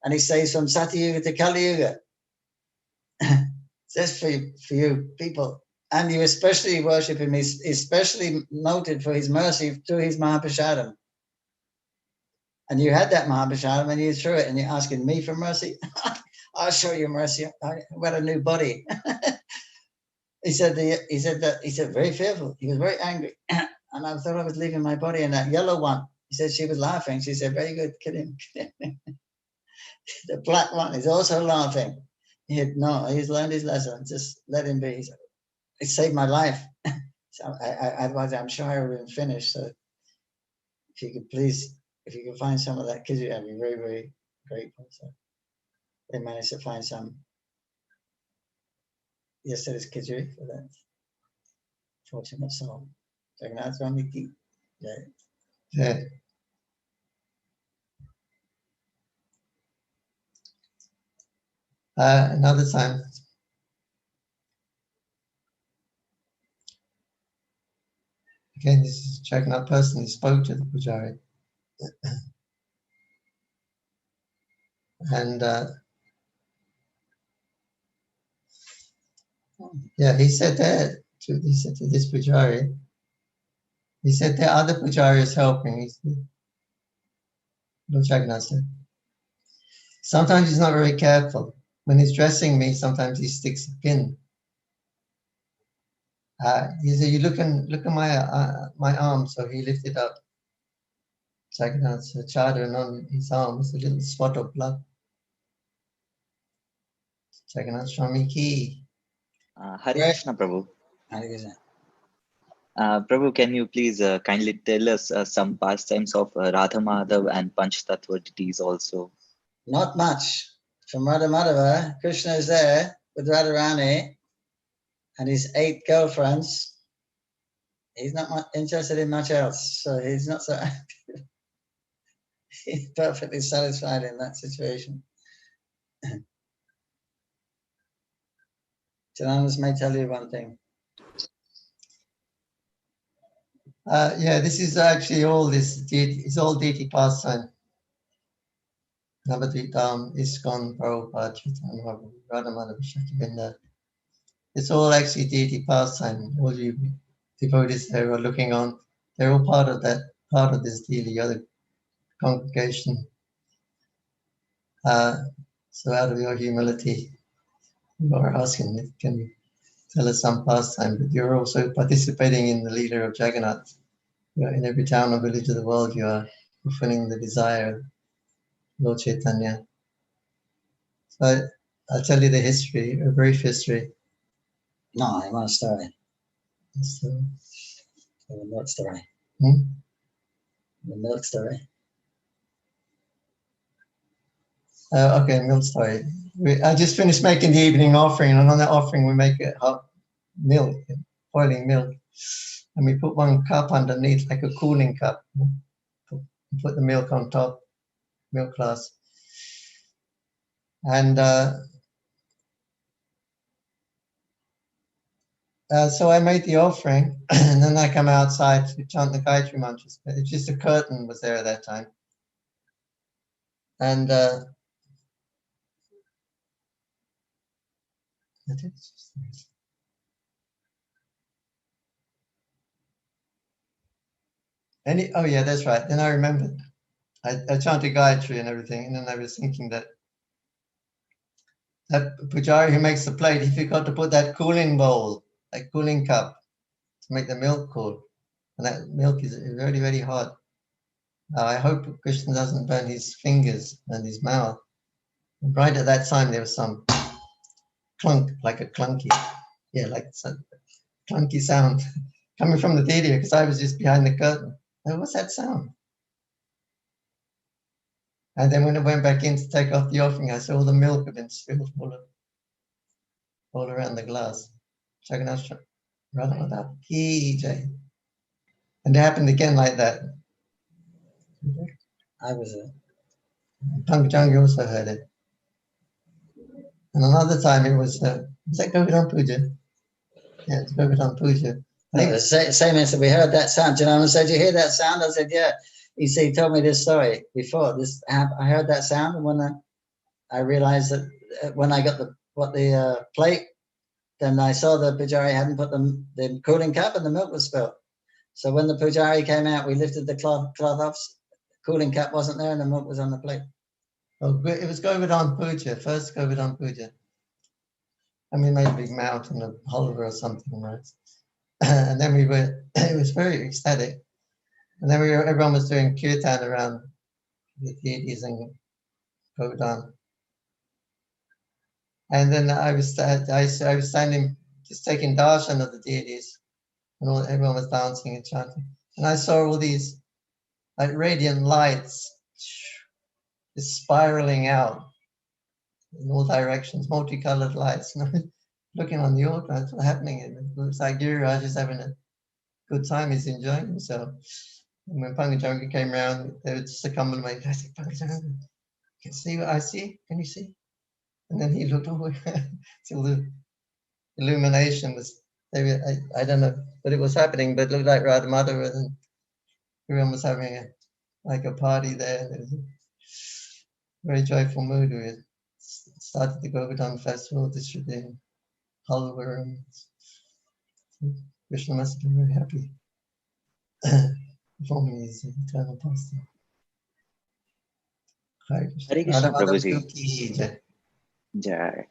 And he says from Satyuga to Kali Yuga." Just for you people. And you especially worship him. He's especially noted for his mercy to his Mahaprasadam. And you had that Mahaprasadam and you threw it and you're asking me for mercy? I'll show you mercy. I've got a new body. He said very fearful. He was very angry. And I thought I was leaving my body. And that yellow one, he said, she was laughing. She said, "Very good, kill him." The black one is also laughing. He's learned his lesson. Just let him be. It saved my life. So otherwise, I'm sure I would have been finished. So if you could find some of that khichdi, I'd be very, very grateful. So they managed to find some yesterday's khichdi for that fortunate soul. Jagannath Swami ki jai. Yeah. Another time, again, this is a Jagannath person who spoke to the pujari. And yeah, he said to this pujari, he said there are other pujaris helping. He said, Lord Jagannath said, sometimes he's not very careful. When he's dressing me, sometimes he sticks a pin. He said, you look at my arm. So he lifted up Jagannath's Acharya, and on his arm was a little spot of blood. Jagannath Swami ki. Hare Krishna, Prabhu. Hare Krishna. Prabhu, can you please kindly tell us some pastimes of Radha Madhav and Panchtattva deities also? Not much. From Radha Madhava, Krishna is there with Radharani and his 8 girlfriends. He's not interested in much else, so he's not so active. He's perfectly satisfied in that situation. Jananivas may tell you one thing. Yeah, this is actually all this deity. It's all deity pastime. Navadvitam, ISKCON, Prabhupada, Chaitanya, Radha Madhava, Shaktivinda. It's all actually deity pastime. All you devotees there are looking on, they're all part of this deity, other congregation. So out of your humility, you are asking, can you tell us some pastime? But you're also participating in the leader of Jagannath. You're in every town or village of the world, you are fulfilling the desire of Lord Chaitanya. So I'll tell you the history, a brief history. No, I want a story. So, The milk story. hmm? The milk story. Okay, milk story. I just finished making the evening offering, and on that offering we make it hot milk, boiling milk, and we put 1 cup underneath, like a cooling cup. Put the milk on top, milk glass, and so I made the offering, and then I come outside to chant the Gayatri mantras. But it's just a curtain was there at that time, and oh yeah, that's right. Then I remembered. I chanted Gayatri and everything, and then I was thinking that pujari who makes the plate, he forgot to put that cooling bowl, that cooling cup, to make the milk cool. And that milk is very, very hot. I hope Krishna doesn't burn his fingers and his mouth. And right at that time, there was some clunk, like a clunky, yeah, like some clunky sound coming from the theater, because I was just behind the curtain. And what's that sound? And then when I went back in to take off the offering, I saw all the milk had been spilled all around the glass. Jagannath, Radha Madhava ki jai. And it happened again like that. I was there. Pankajanghri also heard it. And another time it was that Govardhan Puja? Yeah, it's Govardhan Puja. I think The same answer. We heard that sound. Jananivas said, "You hear that sound?" I said, "Yeah." He said, "He told me this story before. I heard that sound, and when I realized that when I got the plate, then I saw the pujari hadn't put the cooling cup, and the milk was spilled. So when the pujari came out, we lifted the cloth off. The cooling cup wasn't there, and the milk was on the plate. Oh, it was Govardhan Puja, first Govardhan Puja. And we made a big mountain of halva or something, right? And then it was very ecstatic. And then everyone was doing kirtan around the deities and Govardhan. And then I was standing, just taking darshan of the deities, and everyone was dancing and chanting. And I saw all these like radiant lights just spiraling out in all directions, multicolored lights. And I was looking on the altar, what's happening? It looks like Giriraj is having a good time, he's enjoying himself. And when Pankajanghri came around, they would succumb to me. I said, Pankajanghri, can you see what I see? Can you see? And then he looked over till the illumination was, I don't know what it was happening, but it looked like Radha Madhava, and everyone was having a party there. And there was a very joyful mood. We had started the Govardhan festival, distributing halwa, and Krishna must have been very happy performing his eternal pastime. Hare Hare Krishna, Prabhuji. Jai.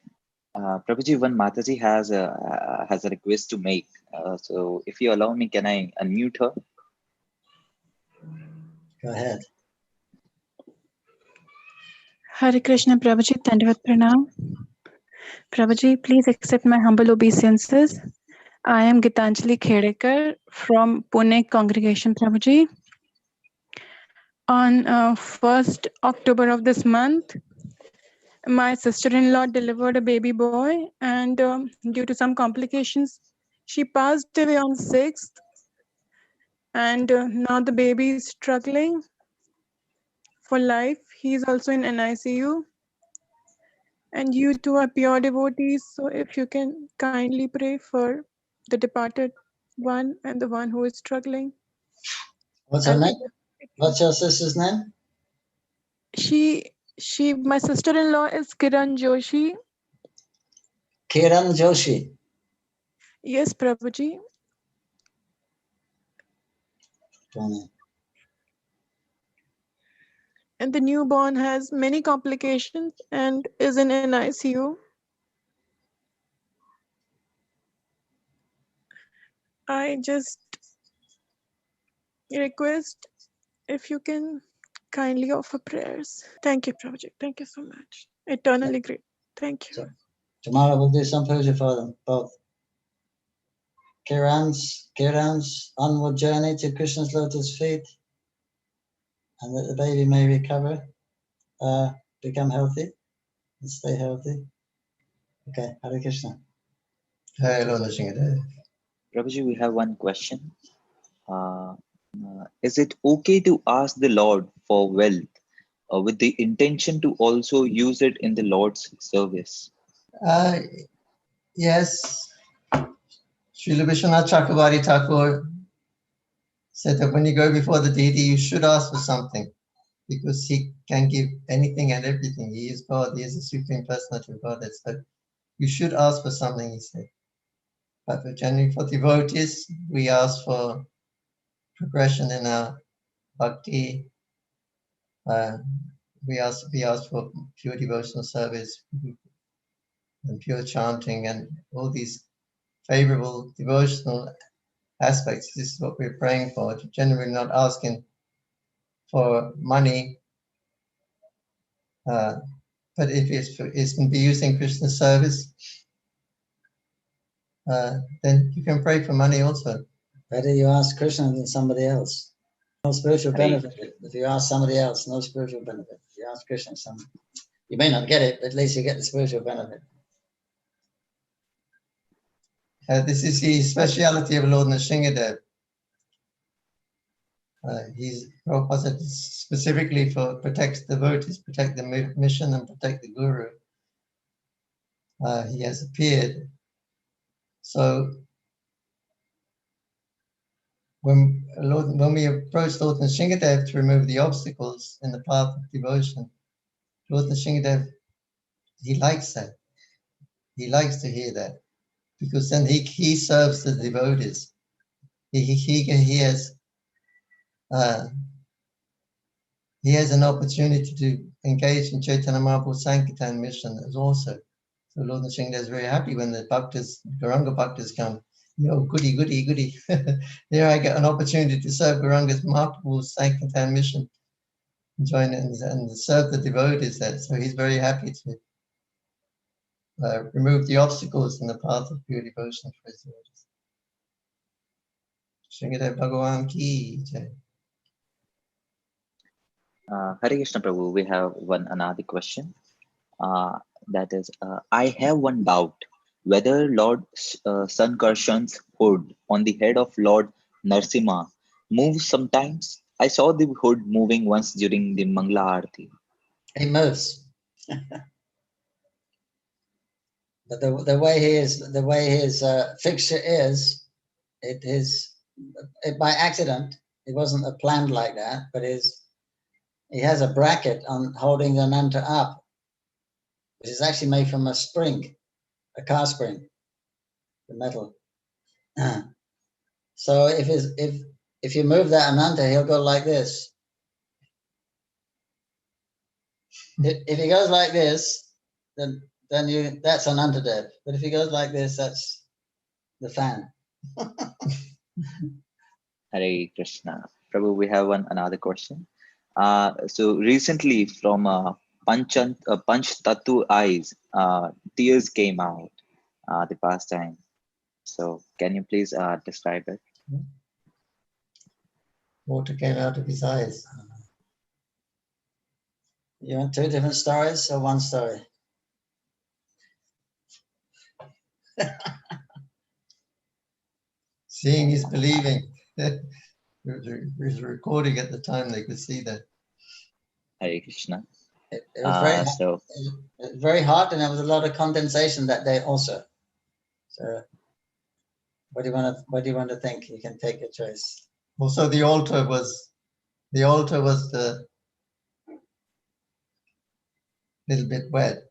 Prabhuji, one Mataji has a request to make. So if you allow me, can I unmute her? Go ahead. Hare Krishna, Prabhuji, Dandavat Pranam. Prabhuji, please accept my humble obeisances. I am Gitanjali Khedekar from Pune congregation, Prabhuji. On 1st October of this month, my sister-in-law delivered a baby boy, and due to some complications, she passed away on 6th. And now the baby is struggling for life. He is also in NICU. And you two are pure devotees, so if you can kindly pray for the departed one and the one who is struggling. What's her name? What's your sister's name? My sister-in-law is Kiran Joshi. Kiran Joshi. Yes, Prabhuji. And the newborn has many complications and is in an ICU. I just request if you can kindly offer prayers. Thank you, Prabhuji. Thank you so much. Eternally great. Thank you. So, tomorrow we'll do some puja for them both. Kiran's onward journey to Krishna's lotus feet, and that the baby may recover, become healthy, and stay healthy. Okay, Hare Krishna. Hello, Nrsimhadev. Prabhuji, we have one question. Is it okay to ask the Lord for wealth with the intention to also use it in the Lord's service? Yes, Srila Vishwanath Chakravarti Thakur said that when you go before the deity, you should ask for something, because he can give anything and everything. He is God, he is the Supreme Personality of Godhead. So you should ask for something, he said. But generally for devotees, we ask for progression in our bhakti. We ask for pure devotional service and pure chanting and all these favorable devotional aspects. This is what we're praying for. Generally not asking for money, but if it's can be used in Krishna service, then you can pray for money also. Better you ask Krishna than somebody else. No spiritual benefit. If you ask somebody else, no spiritual benefit. If you ask Krishna, you may not get it, but at least you get the spiritual benefit. This is the speciality of Lord Nrsimhadev. Prabhupada said specifically for protect the devotees, protect the mission, and protect the guru. He has appeared. So when we approach Lord Nrsimhadev to remove the obstacles in the path of devotion, Lord Nrsimhadev, he likes that. He likes to hear that, because then he serves the devotees. He has an opportunity to engage in Chaitanya Mahaprabhu's Sankirtan mission as also. So Lord Nrsimhadev is very happy when the bhaktas, Gauranga bhaktas come. Goody, goody, goody. Here I get an opportunity to serve Gauranga's Mahaprabhu's Sankirtan mission, join it and serve the devotees there. So he's very happy to remove the obstacles in the path of pure devotion for his devotees. Nrsimhadev Bhagavan ki jai. Hare Krishna Prabhu, we have another question. That is, I have one doubt whether Lord Sankarshan's hood on the head of Lord Narsimha moves sometimes. I saw the hood moving once during the Mangala Aarti. He moves. But the way his fixture is, it by accident. It wasn't planned like that, but he has a bracket on holding the Ananta up, which is actually made from a spring, a car spring, the metal. So if you move that Ananta, he'll go like this. If he goes like this, then that's Anantadev. But if he goes like this, that's the fan. Hare Krishna. Prabhu, we have another question. So recently from Panch Tatu eyes, tears came out the past time. So can you please describe it? Water came out of his eyes. You want two different stories or one story? Seeing is believing. It was recording at the time, they could see that. Hare Krishna. It was very hot, and there was a lot of condensation that day also. So, what do you want to think? You can take your choice. Also, the altar was the little bit wet.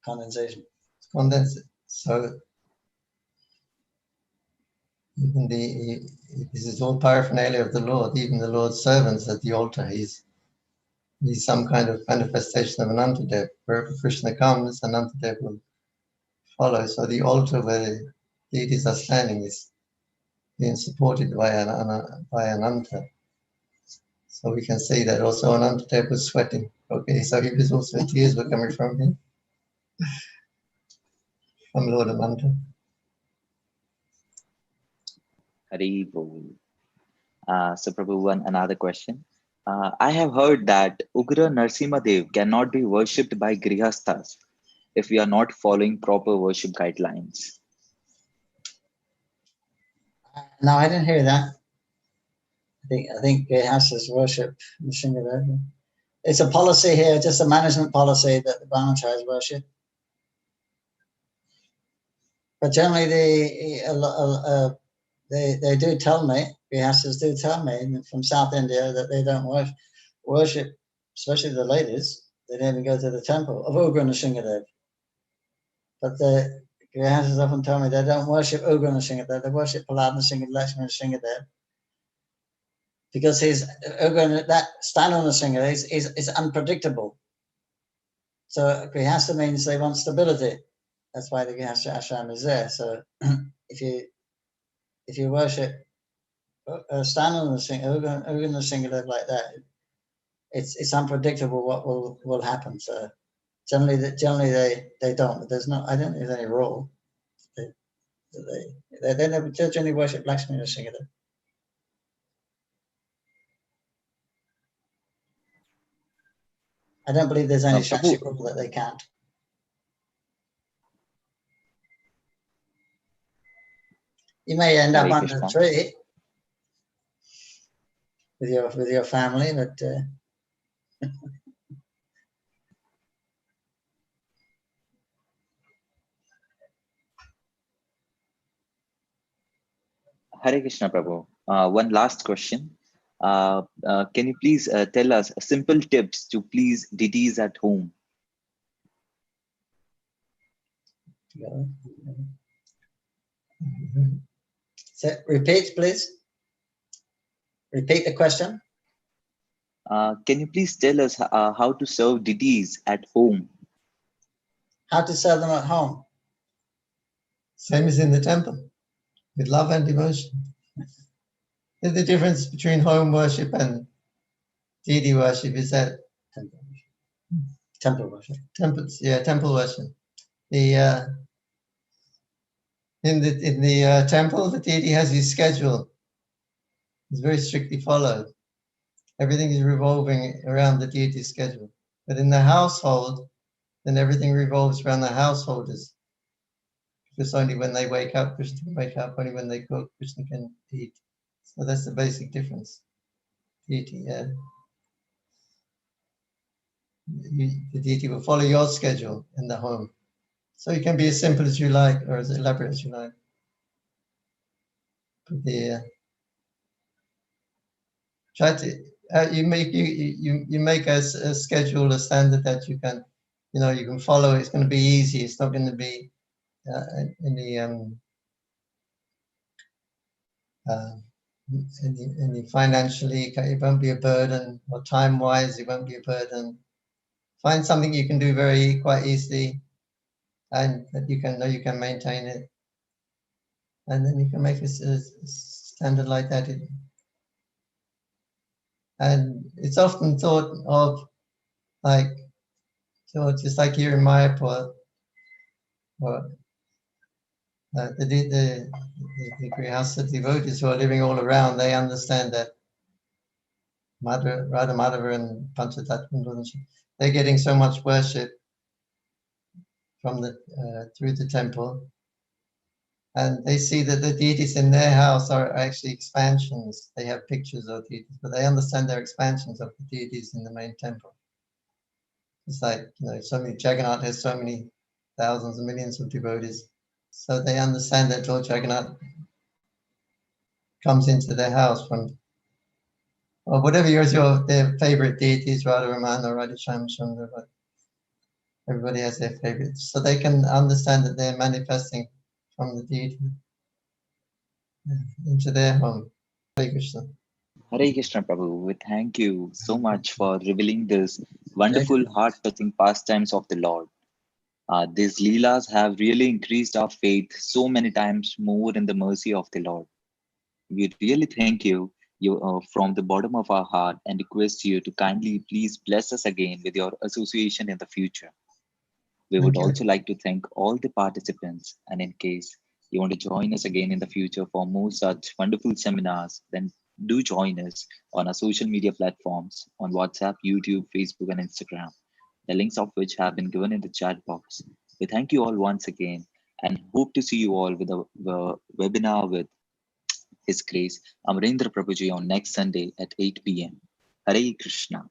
Condensation. Condensed. So even this is all paraphernalia of the Lord. Even the Lord's servants at the altar, he's some kind of manifestation of Anantadev. Wherever Krishna comes, Anantadev will follow. So the altar where the deities are standing is being supported by Ananta. So we can see that also Anantadev was sweating. Okay, so he was also, tears were coming from him, from Lord Ananta. Hare Bol. So Prabhu, another question. I have heard that Ugra Narsimhadev cannot be worshipped by Grihasthas if we are not following proper worship guidelines. No, I didn't hear that. I think Grihasthas worship Nrsimhadev. It's a policy here, just a management policy that the Brahmacharis worship. But generally, they do tell me, Grihasthas do tell me from South India that they don't worship, especially the ladies. They don't even go to the temple of Ugra Nrsimhadev. But the Grihasthas often tell me they don't worship Ugra Nrsimhadev. They worship Prahlad Nrsimhadev, Lakshmana Nrsimhadev. Because that Stanu Nrsimhadev is unpredictable. So Grihastha means they want stability. That's why the Grihastha ashram is there. So if you worship Stanu Nrsimhadev like that, it's unpredictable what will happen. So generally they don't. But I don't think there's any rule. They never generally worship Lakshmana Nrsimhadev. I don't believe there's any Shakti rule that they can't. You may end up under a tree with your family, but Hare Krishna Prabhu. One last question. Can you please tell us simple tips to please deities at home? So repeat, please. Repeat the question. Can you please tell us how to serve deities at home? How to serve them at home? Same as in the temple, with love and devotion. The difference between home worship and deity worship is that temple worship. Temple worship. In the temple, the deity has his schedule. It's very strictly followed. Everything is revolving around the deity's schedule. But in the household, then everything revolves around the householders. Because only when they wake up, Krishna can wake up. Only when they cook, Krishna can eat. So that's the basic difference. Deity, the deity will follow your schedule in the home. So you can be as simple as you like, or as elaborate as you like. But try to you make a schedule, a standard that you can, you can follow. It's going to be easy. It's not going to be any financially, it won't be a burden, or time-wise, it won't be a burden. Find something you can do quite easily, and that you can maintain it, and then you can make a standard like that. And it's often thought of like, just like here in Mayapur, or the Grihastha devotees who are living all around, they understand that Radha Madhava and Panchatattva, they're getting so much worship from through the temple, and they see that the deities in their house are actually expansions. They have pictures of deities, but they understand they're expansions of the deities in the main temple. It's like, so many, Jagannath has so many thousands and millions of devotees, so they understand that Lord Jagannath comes into their house from, or whatever their favorite deities, Radha Ramana or Radha Shamsundar, but everybody has their favorites, so they can understand that they're manifesting from the deity into their home. Hare Krishna. Hare Krishna Prabhu, we thank you so much for revealing this wonderful, heart-touching pastimes of the Lord. These Leelas have really increased our faith so many times more in the mercy of the Lord. We really thank you from the bottom of our heart and request you to kindly please bless us again with your association in the future. We would also like to thank all the participants, and in case you want to join us again in the future for more such wonderful seminars, then do join us on our social media platforms on WhatsApp, YouTube, Facebook, and Instagram, the links of which have been given in the chat box. We thank you all once again and hope to see you all with a webinar with His Grace Amarendra Prabhuji on next Sunday at 8 p.m. Hare Krishna.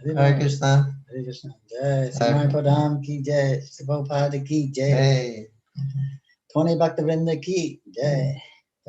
Hare Krishna. Hare Krishna. Jai Samay Padam ki jai. Prabhupada ki jai. Hey. Tony Bhaktivinoda ki jai.